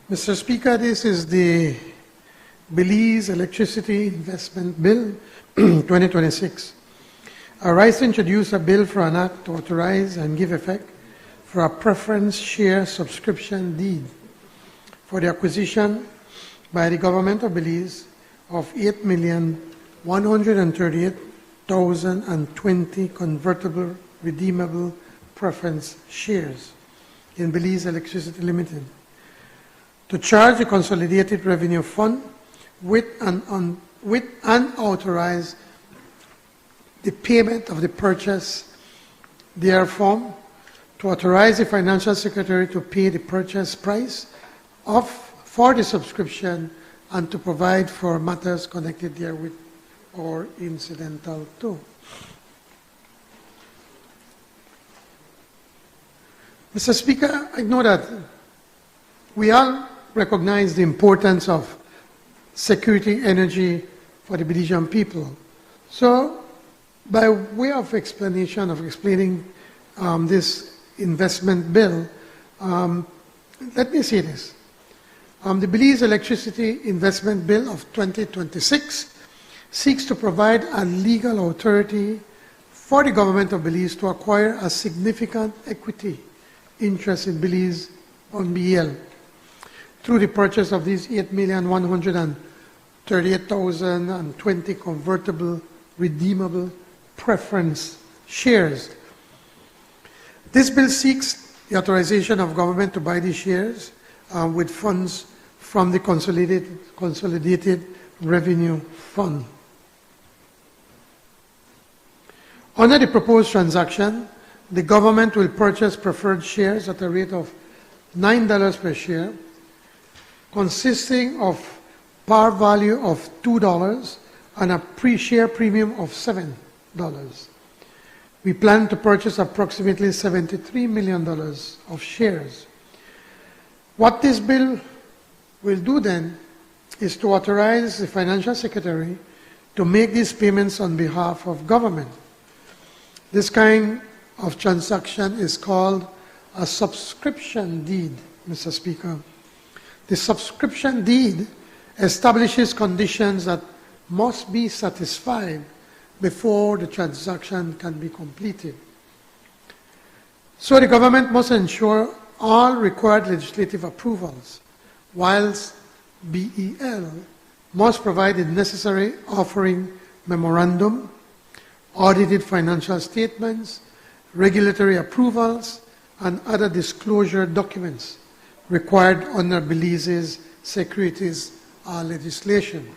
Mr. Speaker, this is the Belize Electricity Investment Bill 2026. I rise to introduce a bill for an act to authorize and give effect for a preference share subscription deed for the acquisition by the government of Belize of 8,138,020 convertible redeemable preference shares in Belize Electricity Limited to charge the Consolidated Revenue Fund with and authorize the payment of the purchase therefrom, to authorize the Financial Secretary to pay the purchase price for the subscription, and to provide for matters connected therewith or incidental to. Mr. Speaker, I know that we all recognize the importance of security energy for the Belizean people. So, by way of explanation, of explaining this investment bill, let me say this. The Belize Electricity Investment Bill of 2026 seeks to provide a legal authority for the government of Belize to acquire a significant equity interest in Belize on BL through the purchase of these 8,138,020 convertible redeemable preference shares. This bill seeks the authorization of government to buy these shares with funds from the Consolidated Revenue Fund. Under the proposed transaction, the government will purchase preferred shares at a rate of $9 per share, consisting of par value of $2 and a pre-share premium of $7. We plan to purchase approximately $73 million of shares. What this bill will do then is to authorize the Financial Secretary to make these payments on behalf of government. This kind of transaction is called a subscription deed, Mr. Speaker. The subscription deed establishes conditions that must be satisfied before the transaction can be completed. So the government must ensure all required legislative approvals, whilst BEL must provide the necessary offering memorandum, audited financial statements, regulatory approvals, and other disclosure documents required under Belize's securities legislation.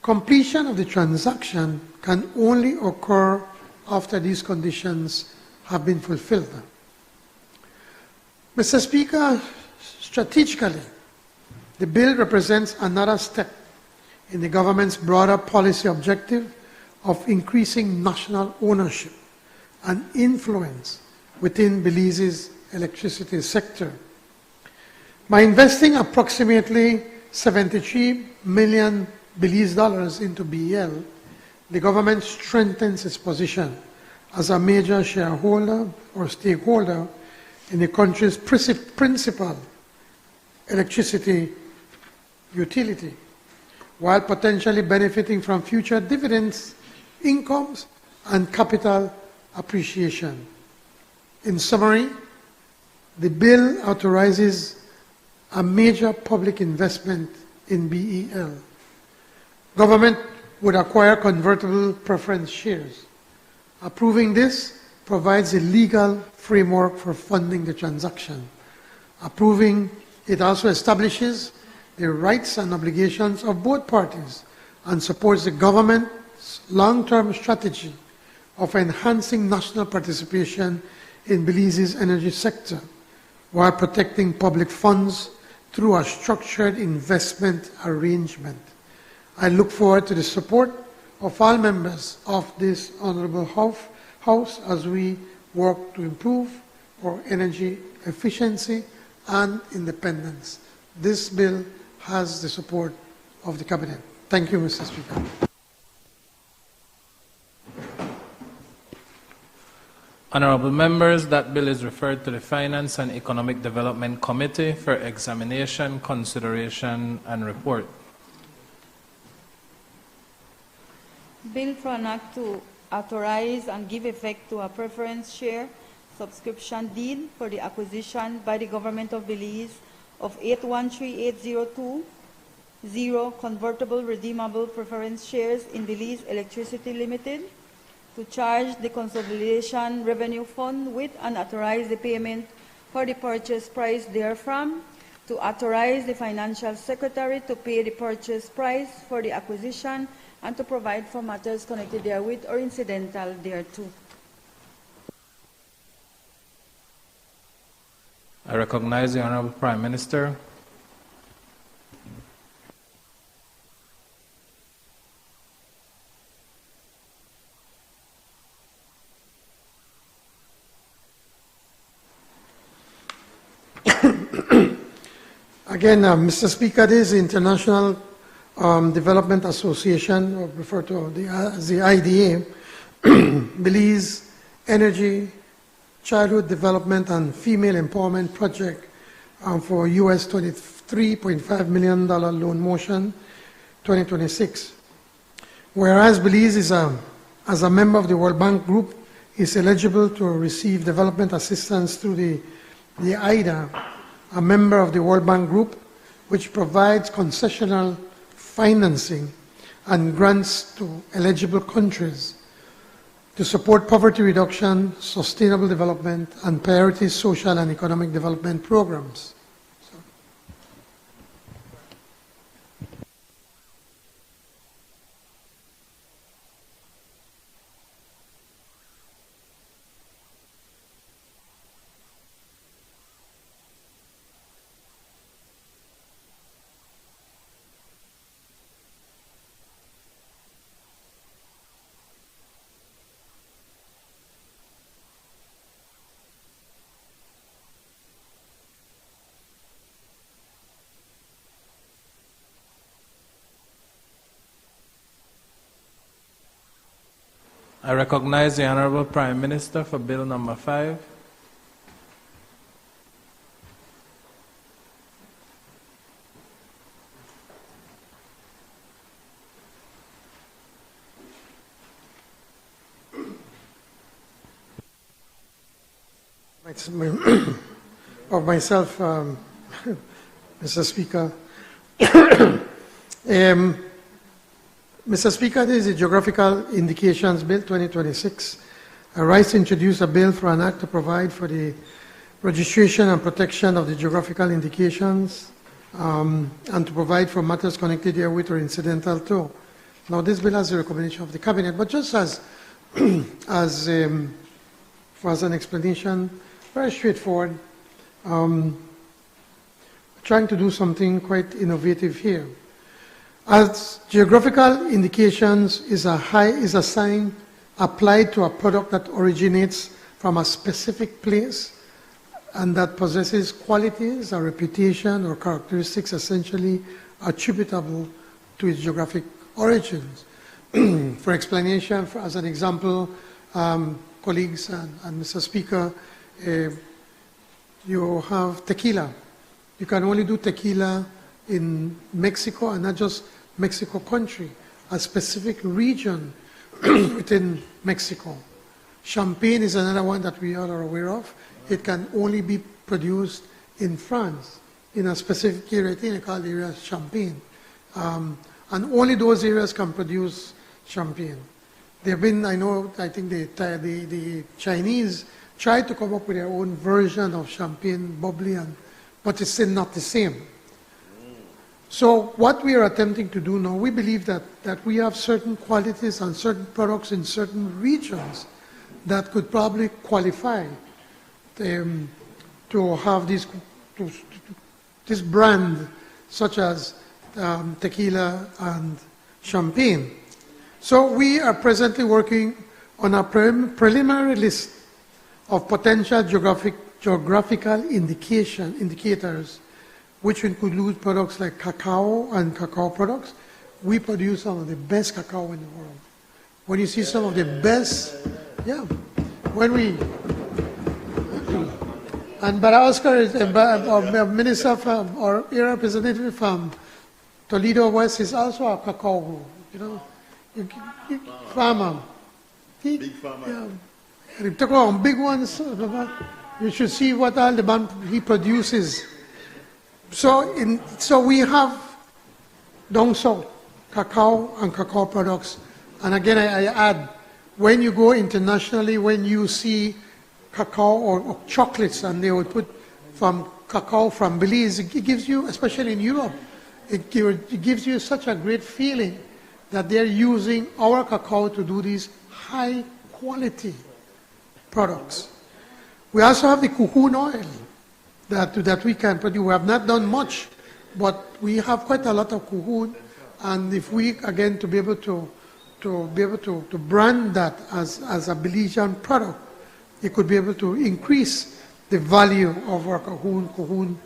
Completion of the transaction can only occur after these conditions have been fulfilled. Mr. Speaker, strategically, the bill represents another step in the government's broader policy objective of increasing national ownership and influence within Belize's electricity sector. By investing approximately 73 million Belize dollars into BEL, the government strengthens its position as a major shareholder or stakeholder in the country's principal electricity utility, while potentially benefiting from future dividends, incomes, and capital appreciation. In summary, the bill authorizes a major public investment in BEL. Government would acquire convertible preference shares. Approving this provides a legal framework for funding the transaction. Approving it also establishes the rights and obligations of both parties and supports the government's long-term strategy of enhancing national participation in Belize's energy sector while protecting public funds through a structured investment arrangement. I look forward to the support of all members of this Honorable House as we work to improve our energy efficiency and independence. This bill has the support of the Cabinet. Thank you, Mr. Speaker. Honorable members, that bill is referred to the Finance and Economic Development Committee for examination, consideration, and report. Bill for an act to authorize and give effect to a preference share subscription deed for the acquisition by the Government of Belize of 813,802 convertible redeemable preference shares in Belize Electricity Limited, to charge the Consolidation Revenue Fund with and authorize the payment for the purchase price therefrom, to authorize the Financial Secretary to pay the purchase price for the acquisition, and to provide for matters connected therewith or incidental thereto. I recognize the Honorable Prime Minister. Again, Mr. Speaker, this is the International Development Association, or referred to as the IDA, Belize Energy, Childhood Development and Female Empowerment Project for US $23.5 million loan motion 2026. Whereas Belize is as a member of the World Bank Group, is eligible to receive development assistance through the IDA, a member of the World Bank Group, which provides concessional financing and grants to eligible countries to support poverty reduction, sustainable development, and priority social and economic development programs. I recognize the Honorable Prime Minister for Bill number 5. Of myself, Mr. Speaker. Mr. Speaker, this is the Geographical Indications Bill 2026. I rise to introduce a bill for an act to provide for the registration and protection of the geographical indications and to provide for matters connected herewith or incidental to. Now, this bill has the recommendation of the Cabinet, but just as an explanation, very straightforward, trying to do something quite innovative here. As geographical indications is a sign applied to a product that originates from a specific place and that possesses qualities, a reputation, or characteristics essentially attributable to its geographic origins. For explanation, as an example, colleagues and Mr. Speaker, you have tequila. You can only do tequila in Mexico, and not just Mexico country, a specific region within Mexico. Champagne is another one that we all are aware of. It can only be produced in France, in a specific area, I think they call the area Champagne. And only those areas can produce champagne. There have been, I think the Chinese tried to come up with their own version of champagne, bubbly, but it's still not the same. So what we are attempting to do now, we believe that we have certain qualities and certain products in certain regions that could probably qualify to have this brand, such as tequila and champagne. So we are presently working on a preliminary list of potential geographical indicators, which include products like cacao and cacao products. We produce some of the best cacao in the world. When you see some of the best, when we, and Oscar is a minister from, or a representative from Toledo West is also a cacao, farmer. Big farmer. Yeah. He took on big ones. You should see what all the man he produces. So we have down south cacao and cacao products. And again, I add, when you go internationally, when you see cacao or chocolates, and they would put from cacao from Belize, it gives you, especially in Europe, it gives you such a great feeling that they're using our cacao to do these high quality products. We also have the cocoon oil that we can produce. We have not done much, but we have quite a lot of cocoon, and if we, again, to be able to brand that as a Belizean product, it could be able to increase the value of our cocoon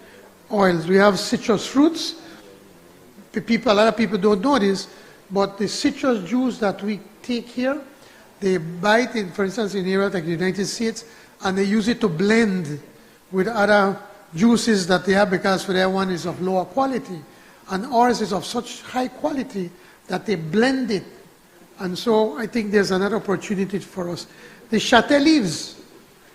oils. We have citrus fruits. A lot of people don't know this, but the citrus juice that we take here, they buy it, for instance, in areas like the United States, and they use it to blend with other juices that they have, because for their one is of lower quality, and ours is of such high quality that they blend it. And so I think there's another opportunity for us. The chate leaves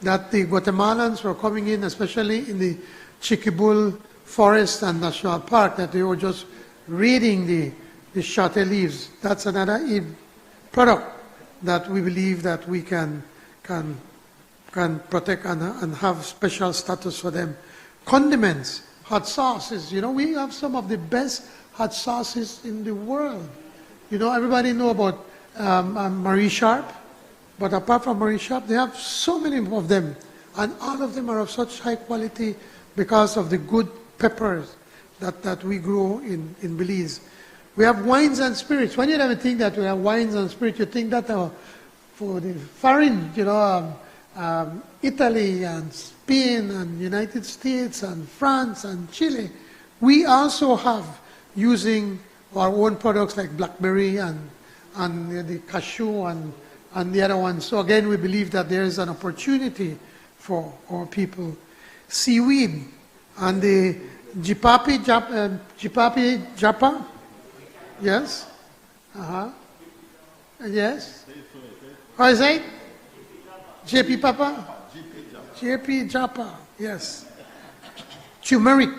that the Guatemalans were coming in, especially in the Chiquibul Forest and National Park, that they were just raiding the chate leaves. That's another product that we believe that we can protect and have special status for them. Condiments, hot sauces. We have some of the best hot sauces in the world. Everybody know about Marie Sharp, but apart from Marie Sharp, they have so many of them, and all of them are of such high quality because of the good peppers that we grow in Belize. We have wines and spirits. When you ever think that we have wines and spirits, you think that for the foreign, Italy and Spain and United States and France and Chile, we also have, using our own products like blackberry and the cashew and the other ones. So again, we believe that there is an opportunity for our people. Seaweed and the jipapi japa. Yes. Yes. How is it? JP Papa? JP Japa, yes. Turmeric.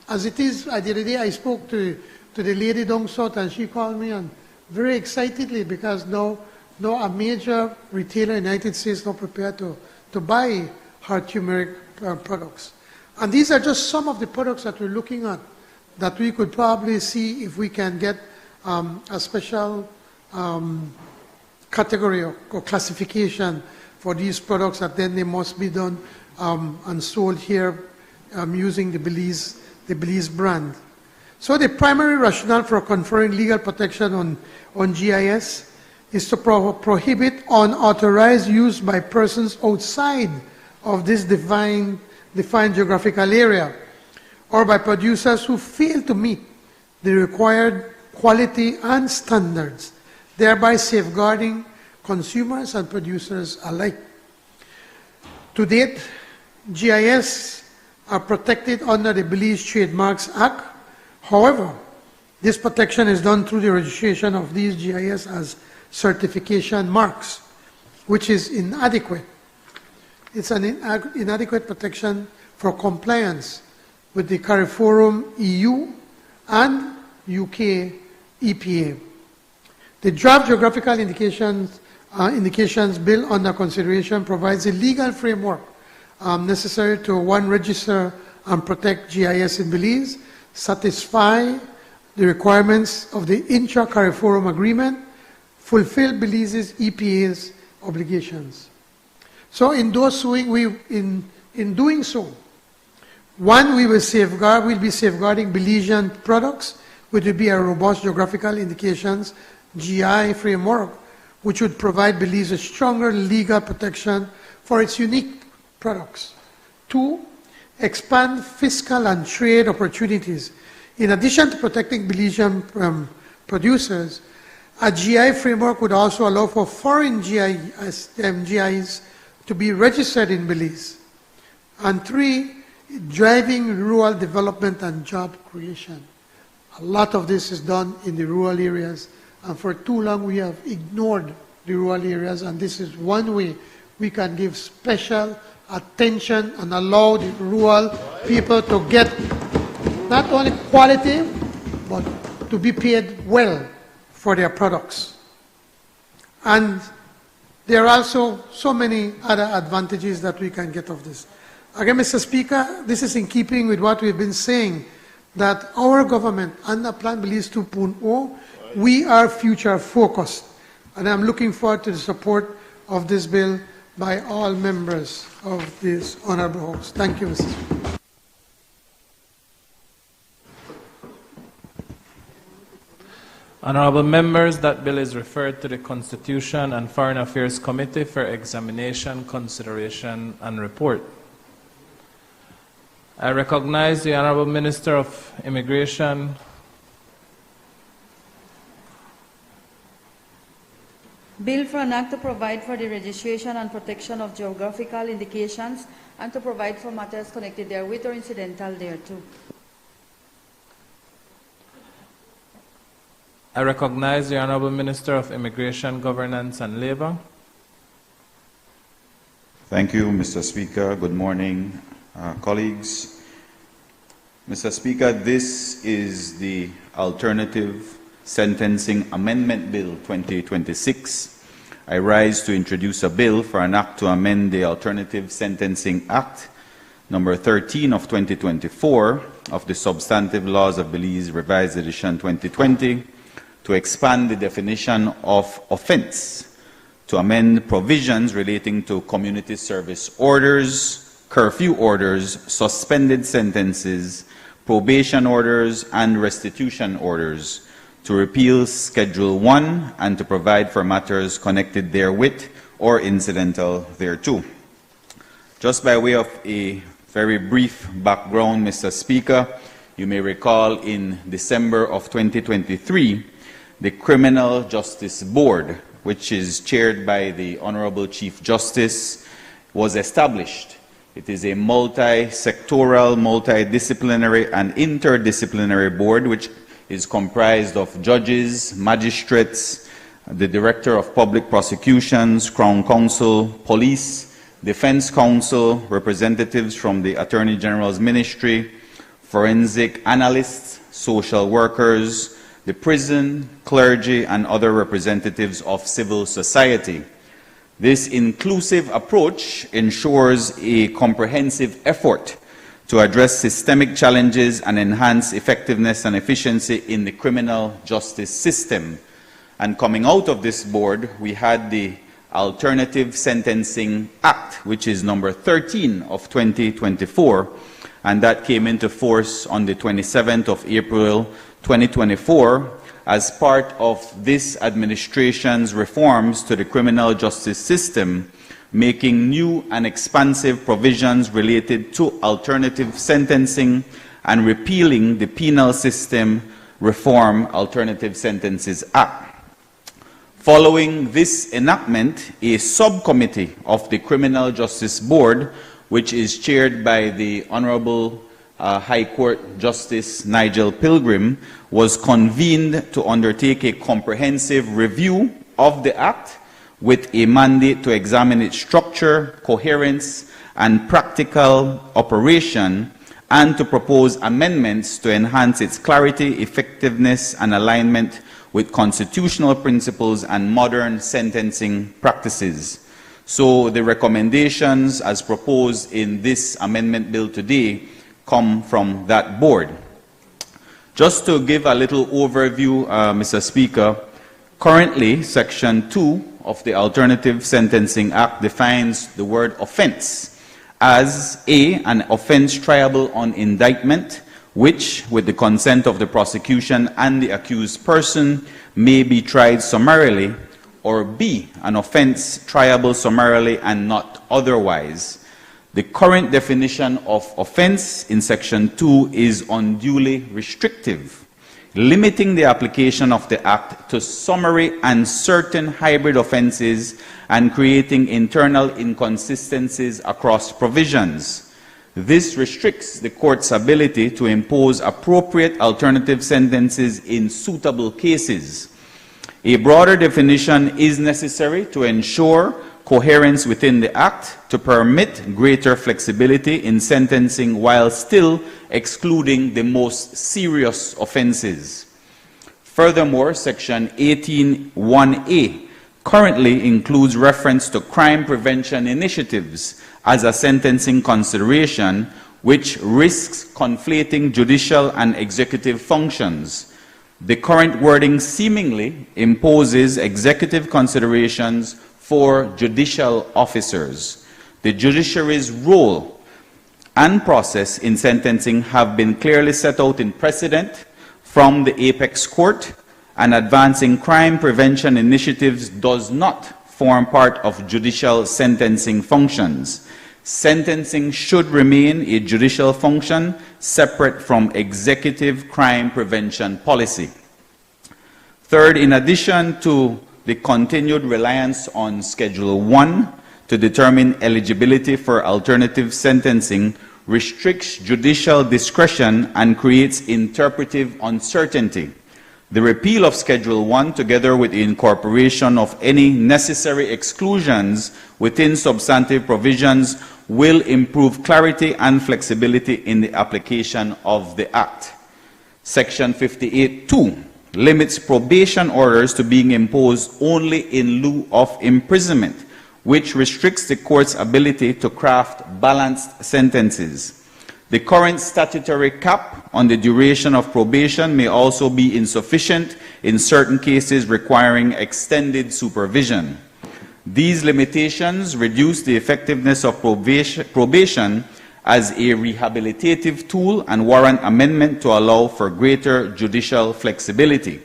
As it is, the other day I spoke to the lady down south, and she called me, and very excitedly, because now a major retailer in the United States now prepared to buy her turmeric products. And these are just some of the products that we're looking at, that we could probably see if we can get a special category or classification for these products, that then they must be done and sold here using the Belize brand. So the primary rationale for conferring legal protection on GIS is to prohibit unauthorized use by persons outside of this defined defined geographical area, or by producers who fail to meet the required quality and standards, thereby safeguarding consumers and producers alike. To date, GIS are protected under the Belize Trademarks Act. However, this protection is done through the registration of these GIS as certification marks, which is inadequate. It's an inadequate protection for compliance with the CARIFORUM EU and UK EPA. The draft geographical indications bill under consideration provides a legal framework necessary to, one, register and protect GIS in Belize, satisfy the requirements of the intra-CARIFORUM agreement, fulfill Belize's EPA's obligations. So in doing so, one, we'll be safeguarding Belizean products, which would be a robust geographical indications GI framework, which would provide Belize a stronger legal protection for its unique products. Two, expand fiscal and trade opportunities. In addition to protecting Belizean producers, a GI framework would also allow for foreign GIs to be registered in Belize. And three, driving rural development and job creation. A lot of this is done in the rural areas, and for too long we have ignored the rural areas, and this is one way we can give special attention and allow the rural people to get not only quality, but to be paid well for their products. And there are also so many other advantages that we can get of this. Again, Mr. Speaker, this is in keeping with what we've been saying, that our government, under Plan Belize 2.0, we are future focused. And I'm looking forward to the support of this bill by all members of this honorable House. Thank you, Mr. Speaker. Honorable members, that bill is referred to the Constitution and Foreign Affairs Committee for examination, consideration, and report. I recognize the Honorable Minister of Immigration, Bill for an act to provide for the registration and protection of geographical indications and to provide for matters connected therewith or incidental thereto. I recognize the Honorable Minister of Immigration, Governance, and Labor. Thank you, Mr. Speaker. Good morning, colleagues. Mr. Speaker, this is the Alternative Sentencing Amendment Bill 2026. I rise to introduce a bill for an act to amend the Alternative Sentencing Act number 13 of 2024 of the Substantive Laws of Belize, Revised Edition 2020, to expand the definition of offense, to amend provisions relating to community service orders, curfew orders, suspended sentences, probation orders, and restitution orders, to repeal Schedule 1 and to provide for matters connected therewith or incidental thereto. Just by way of a very brief background, Mr. Speaker, you may recall in December of 2023, the Criminal Justice Board, which is chaired by the Honorable Chief Justice, was established. It is a multi-sectoral, multidisciplinary, and interdisciplinary board which is comprised of judges, magistrates, the Director of Public Prosecutions, Crown Counsel, Police, Defense Counsel, representatives from the Attorney General's Ministry, forensic analysts, social workers, the prison, clergy, and other representatives of civil society. This inclusive approach ensures a comprehensive effort to address systemic challenges and enhance effectiveness and efficiency in the criminal justice system. And coming out of this board, we had the Alternative Sentencing Act, which is number 13 of 2024, and that came into force on the 27th of April 2024 as part of this administration's reforms to the criminal justice system, making new and expansive provisions related to alternative sentencing, and repealing the Penal System Reform Alternative Sentences Act. Following this enactment, a subcommittee of the Criminal Justice Board, which is chaired by the Honorable High Court Justice Nigel Pilgrim, was convened to undertake a comprehensive review of the Act with a mandate to examine its structure, coherence, and practical operation, and to propose amendments to enhance its clarity, effectiveness, and alignment with constitutional principles and modern sentencing practices. So the recommendations as proposed in this amendment bill today come from that board. Just to give a little overview, Mr. Speaker, currently Section 2 of the Alternative Sentencing Act defines the word offense as an offense triable on indictment, which, with the consent of the prosecution and the accused person, may be tried summarily, or B, an offense triable summarily and not otherwise. The current definition of offense in Section 2 is unduly restrictive, limiting the application of the Act to summary and certain hybrid offenses and creating internal inconsistencies across provisions. This restricts the court's ability to impose appropriate alternative sentences in suitable cases. A broader definition is necessary to ensure coherence within the Act to permit greater flexibility in sentencing while still excluding the most serious offenses. Furthermore, Section 18(1)(a) currently includes reference to crime prevention initiatives as a sentencing consideration, which risks conflating judicial and executive functions. The current wording seemingly imposes executive considerations for judicial officers. The judiciary's role and process in sentencing have been clearly set out in precedent from the Apex Court, and advancing crime prevention initiatives does not form part of judicial sentencing functions. Sentencing should remain a judicial function separate from executive crime prevention policy. Third, in addition to the continued reliance on Schedule 1 to determine eligibility for alternative sentencing, restricts judicial discretion and creates interpretive uncertainty. The repeal of Schedule 1, together with the incorporation of any necessary exclusions within substantive provisions, will improve clarity and flexibility in the application of the Act. Section 58(2) limits probation orders to being imposed only in lieu of imprisonment, which restricts the court's ability to craft balanced sentences. The current statutory cap on the duration of probation may also be insufficient in certain cases requiring extended supervision. These limitations reduce the effectiveness of probation as a rehabilitative tool and warrant amendment to allow for greater judicial flexibility.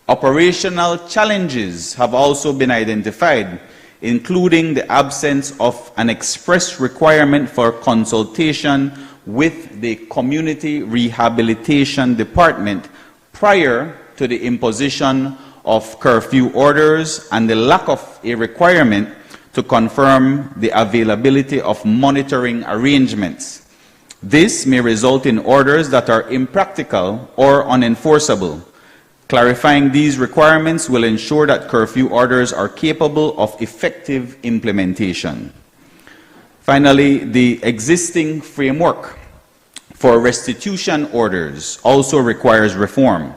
Operational challenges have also been identified, including the absence of an express requirement for consultation with the Community Rehabilitation Department prior to the imposition of curfew orders, and the lack of a requirement to confirm the availability of monitoring arrangements. This may result in orders that are impractical or unenforceable. Clarifying these requirements will ensure that curfew orders are capable of effective implementation. Finally, the existing framework for restitution orders also requires reform.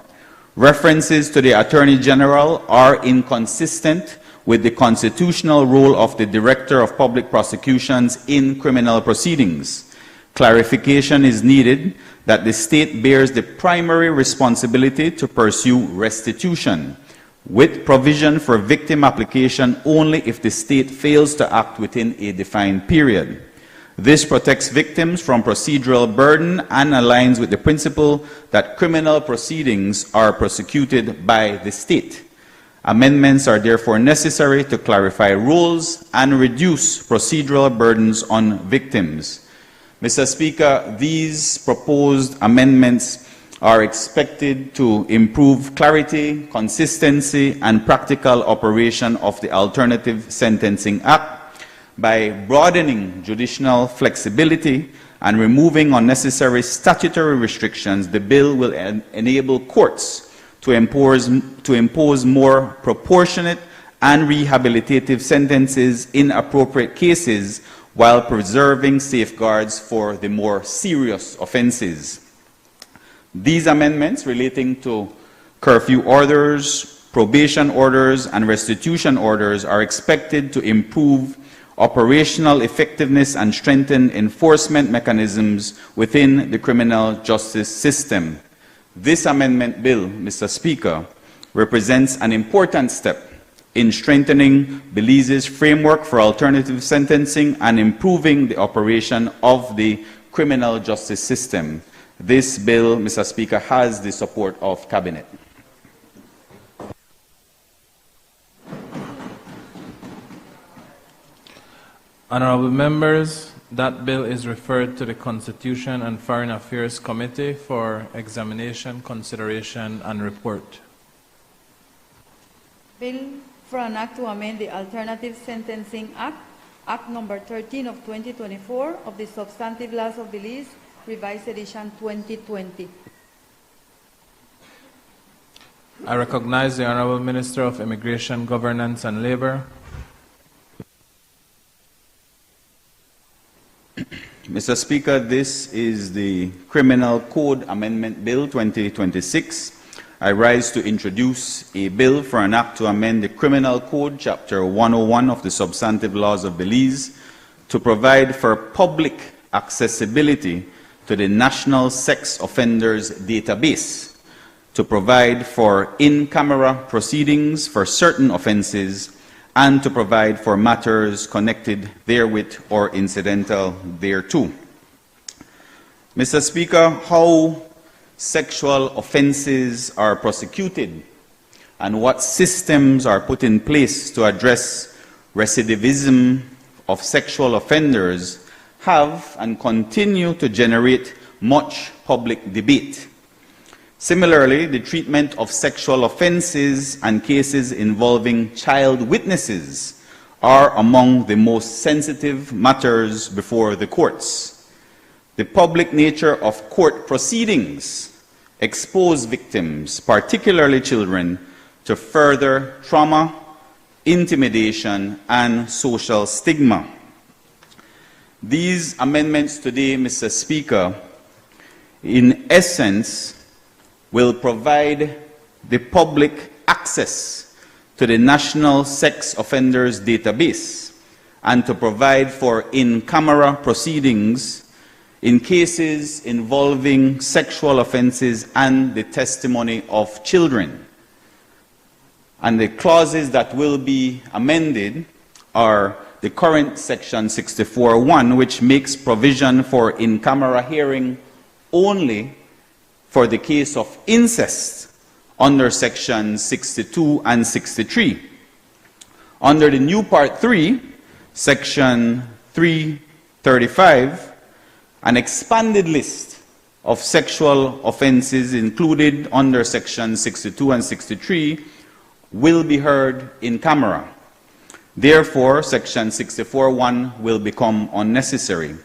References to the Attorney General are inconsistent with the constitutional role of the Director of Public Prosecutions in criminal proceedings. Clarification is needed that the state bears the primary responsibility to pursue restitution, with provision for victim application only if the state fails to act within a defined period. This protects victims from procedural burden and aligns with the principle that criminal proceedings are prosecuted by the state. Amendments are therefore necessary to clarify rules and reduce procedural burdens on victims. Mr. Speaker, these proposed amendments are expected to improve clarity, consistency, and practical operation of the Alternative Sentencing Act by broadening judicial flexibility and removing unnecessary statutory restrictions. The bill will enable courts to impose more proportionate and rehabilitative sentences in appropriate cases while preserving safeguards for the more serious offenses. These amendments relating to curfew orders, probation orders, and restitution orders are expected to improve operational effectiveness and strengthen enforcement mechanisms within the criminal justice system. This amendment bill, Mr. Speaker, represents an important step in strengthening Belize's framework for alternative sentencing and improving the operation of the criminal justice system. This bill, Mr. Speaker, has the support of Cabinet. Honorable members, that bill is referred to the Constitution and Foreign Affairs Committee for examination, consideration, and report. Bill for an act to amend the Alternative Sentencing Act, Act number 13 of 2024 of the Substantive Laws of Belize, Revised Edition 2020. I recognize the Honorable Minister of Immigration, Governance, and Labor. Mr. Speaker, this is the Criminal Code Amendment Bill 2026. I rise to introduce a bill for an act to amend the Criminal Code, Chapter 101 of the Substantive Laws of Belize, to provide for public accessibility to the National Sex Offenders Database, to provide for in-camera proceedings for certain offenses, and to provide for matters connected therewith or incidental thereto. Mr. Speaker, how sexual offenses are prosecuted and what systems are put in place to address recidivism of sexual offenders have and continue to generate much public debate. Similarly, the treatment of sexual offenses and cases involving child witnesses are among the most sensitive matters before the courts. The public nature of court proceedings expose victims, particularly children, to further trauma, intimidation, and social stigma. These amendments today, Mr. Speaker, in essence, will provide the public access to the National Sex Offenders Database and to provide for in-camera proceedings in cases involving sexual offenses and the testimony of children. And the clauses that will be amended are the current Section 64(1), which makes provision for in-camera hearing only for the case of incest under Section 62 and 63. Under the new Part 3, Section 335, an expanded list of sexual offenses included under Section 62 and 63 will be heard in camera. Therefore, Section 64(1) will become unnecessary.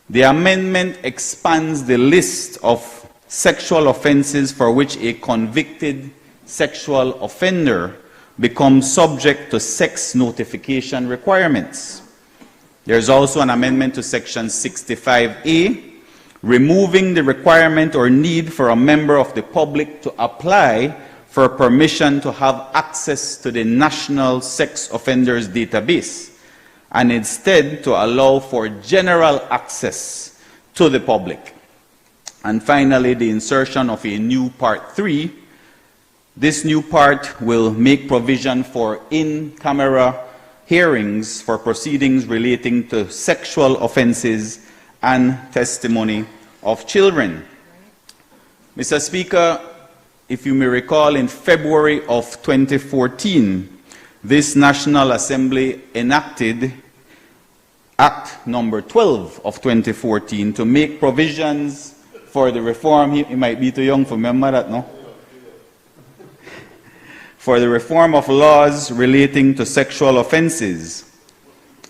The amendment expands the list of sexual offenses for which a convicted sexual offender becomes subject to sex notification requirements. There's also an amendment to Section 65A, removing the requirement or need for a member of the public to apply for permission to have access to the National Sex Offenders Database, and instead to allow for general access to the public. And finally, the insertion of a new Part 3. This new part will make provision for in-camera hearings for proceedings relating to sexual offenses and testimony of children. Mr. Speaker, if you may recall, in February of 2014, this National Assembly enacted Act number 12 of 2014 to make provisions for the reform. He might be too young for remember that, no? For the reform of laws relating to sexual offenses.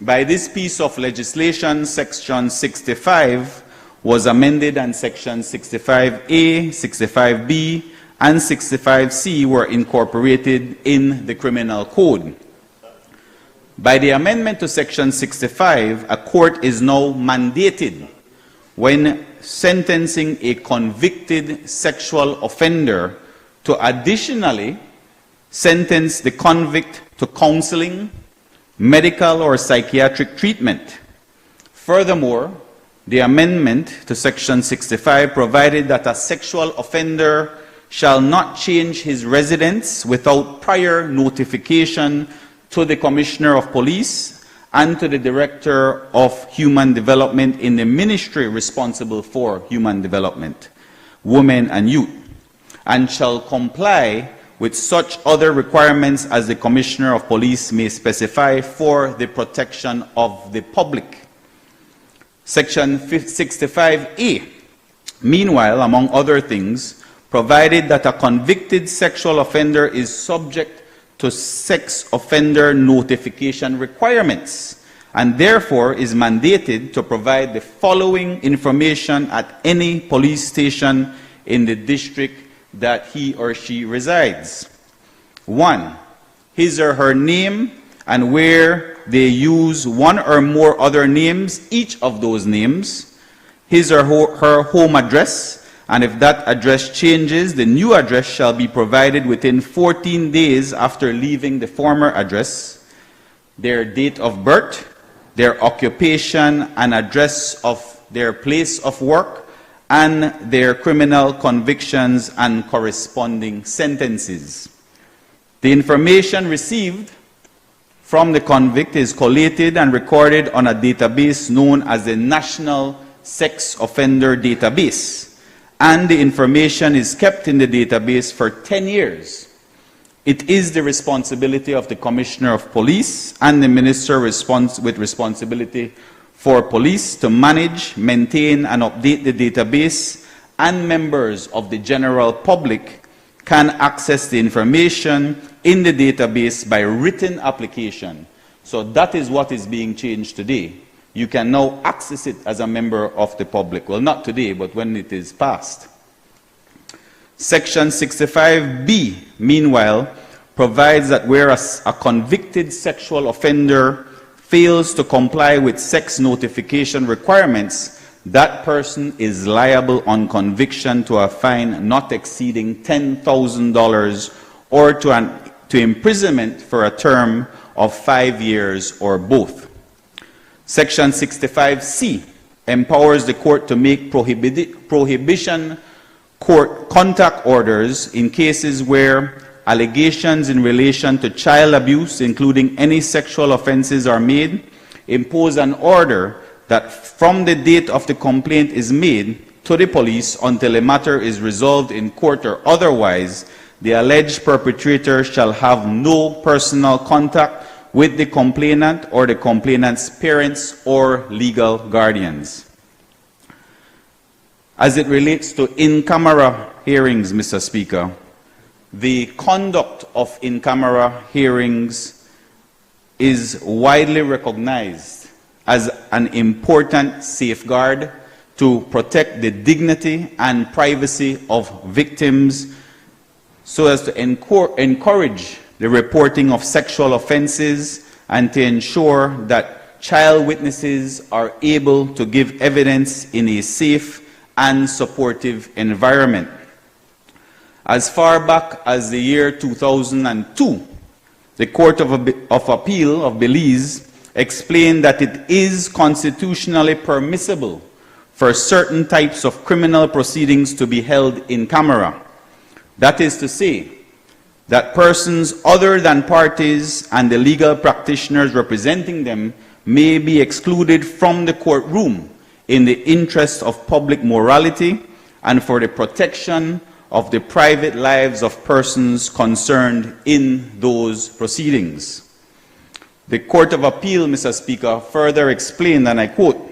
By this piece of legislation, Section 65 was amended and Section 65A, 65B, and 65C were incorporated in the Criminal Code. By the amendment to Section 65, a court is now mandated when sentencing a convicted sexual offender to additionally sentence the convict to counseling, medical or psychiatric treatment. Furthermore, the amendment to Section 65 provided that a sexual offender shall not change his residence without prior notification to the Commissioner of Police and to the Director of Human Development in the ministry responsible for human development, women and youth, and shall comply with such other requirements as the Commissioner of Police may specify for the protection of the public. Section 65A, meanwhile, among other things, provided that a convicted sexual offender is subject to sex offender notification requirements and therefore is mandated to provide the following information at any police station in the district that he or she resides. 1. His or her name and where they use one or more other names, each of those names, his or her home address, and if that address changes, the new address shall be provided within 14 days after leaving the former address, their date of birth, their occupation and address of their place of work, and their criminal convictions and corresponding sentences. The information received from the convict is collated and recorded on a database known as the National Sex Offender Database, and the information is kept in the database for 10 years. It is the responsibility of the Commissioner of Police and the Minister with responsibility for police to manage, maintain, and update the database, and members of the general public can access the information in the database by written application. So that is what is being changed today. You can now access it as a member of the public. Well, not today, but when it is passed. Section 65B, meanwhile, provides that whereas a convicted sexual offender fails to comply with sex notification requirements, that person is liable on conviction to a fine not exceeding $10,000 or to imprisonment for a term of 5 years or both. Section 65C empowers the court to make prohibition court contact orders in cases where allegations in relation to child abuse, including any sexual offenses, are made, impose an order that from the date of the complaint is made to the police until a matter is resolved in court or otherwise, the alleged perpetrator shall have no personal contact with the complainant or the complainant's parents or legal guardians. As it relates to in-camera hearings, Mr. Speaker, the conduct of in-camera hearings is widely recognized as an important safeguard to protect the dignity and privacy of victims so as to encourage the reporting of sexual offenses and to ensure that child witnesses are able to give evidence in a safe and supportive environment. As far back as the year 2002, the Court of Appeal of Belize explained that it is constitutionally permissible for certain types of criminal proceedings to be held in camera. That is to say, that persons other than parties and the legal practitioners representing them may be excluded from the courtroom in the interest of public morality and for the protection of the private lives of persons concerned in those proceedings. The Court of Appeal, Mr. Speaker, further explained, and I quote,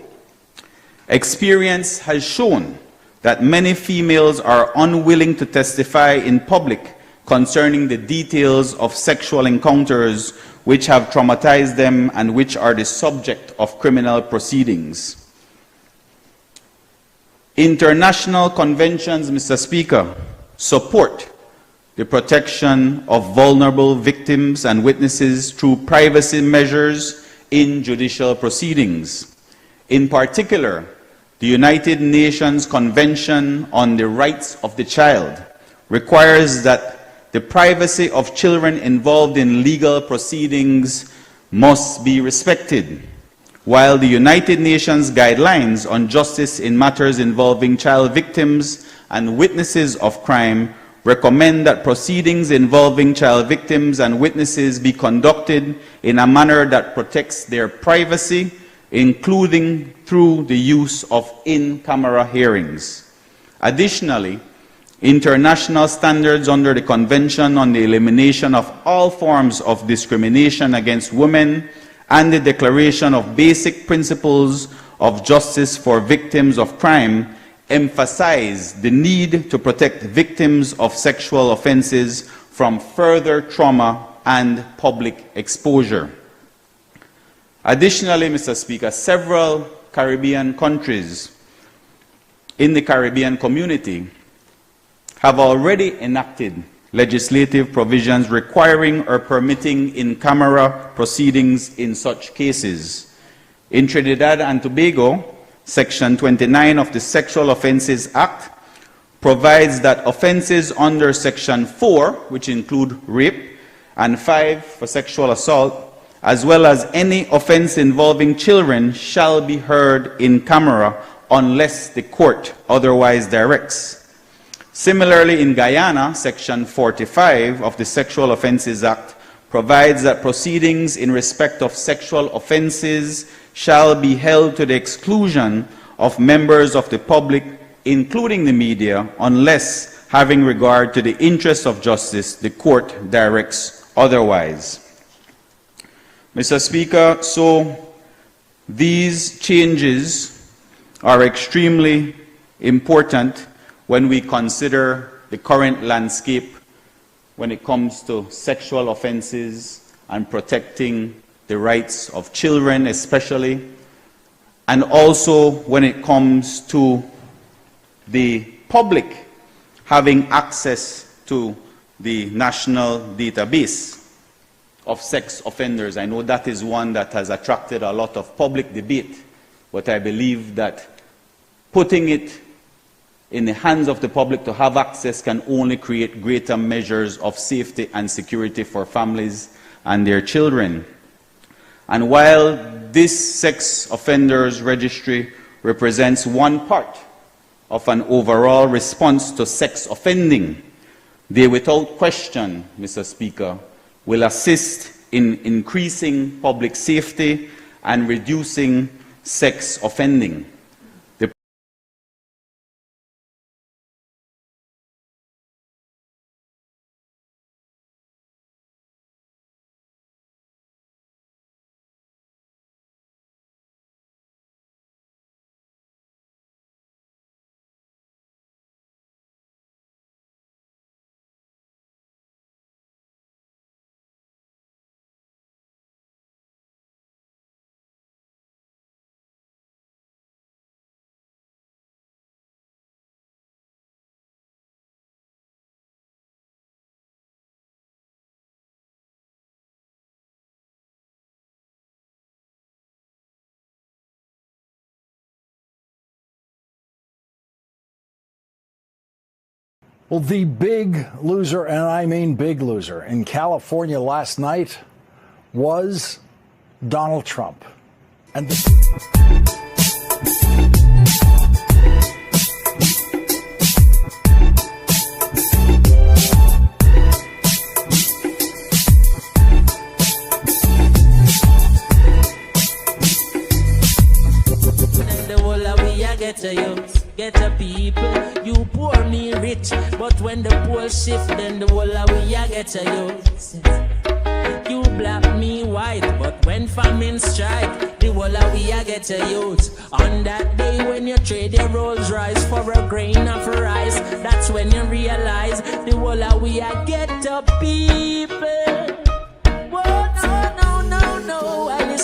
"Experience has shown that many females are unwilling to testify in public concerning the details of sexual encounters which have traumatized them and which are the subject of criminal proceedings. International conventions, Mr. Speaker, support the protection of vulnerable victims and witnesses through privacy measures in judicial proceedings. In particular, the United Nations Convention on the Rights of the Child requires that the privacy of children involved in legal proceedings must be respected, while the United Nations Guidelines on Justice in Matters Involving Child Victims and Witnesses of Crime recommend that proceedings involving child victims and witnesses be conducted in a manner that protects their privacy, including through the use of in-camera hearings. Additionally, international standards under the Convention on the Elimination of All Forms of Discrimination Against Women and the Declaration of Basic Principles of Justice for Victims of Crime emphasize the need to protect victims of sexual offenses from further trauma and public exposure. Additionally, Mr. Speaker, several Caribbean countries in the Caribbean community have already enacted legislative provisions requiring or permitting in-camera proceedings in such cases. In Trinidad and Tobago, Section 29 of the Sexual Offences Act provides that offences under Section 4, which include rape, and 5 for sexual assault, as well as any offence involving children, shall be heard in camera unless the court otherwise directs. Similarly, in Guyana, Section 45 of the Sexual Offences Act provides that proceedings in respect of sexual offences shall be held to the exclusion of members of the public, including the media, unless, having regard to the interests of justice, the court directs otherwise. Mr. Speaker, so these changes are extremely important when we consider the current landscape when it comes to sexual offenses and protecting the rights of children especially, and also when it comes to the public having access to the national database of sex offenders. I know that is one that has attracted a lot of public debate, but I believe that putting it in the hands of the public to have access can only create greater measures of safety and security for families and their children. And while this sex offenders registry represents one part of an overall response to sex offending, they without question, Mr. Speaker, will assist in increasing public safety and reducing sex offending. Well, the big loser, and I mean big loser, in California last night was Donald Trump. And the whole of we are get a youth, get a people. You poor, me rich, but when the poor shift, then the whole of we a get a youth. You black, me white, but when famine strike, the whole of we a get a youth. On that day when you trade your Rolls Royce for a grain of rice, that's when you realize the whole of we a get a people.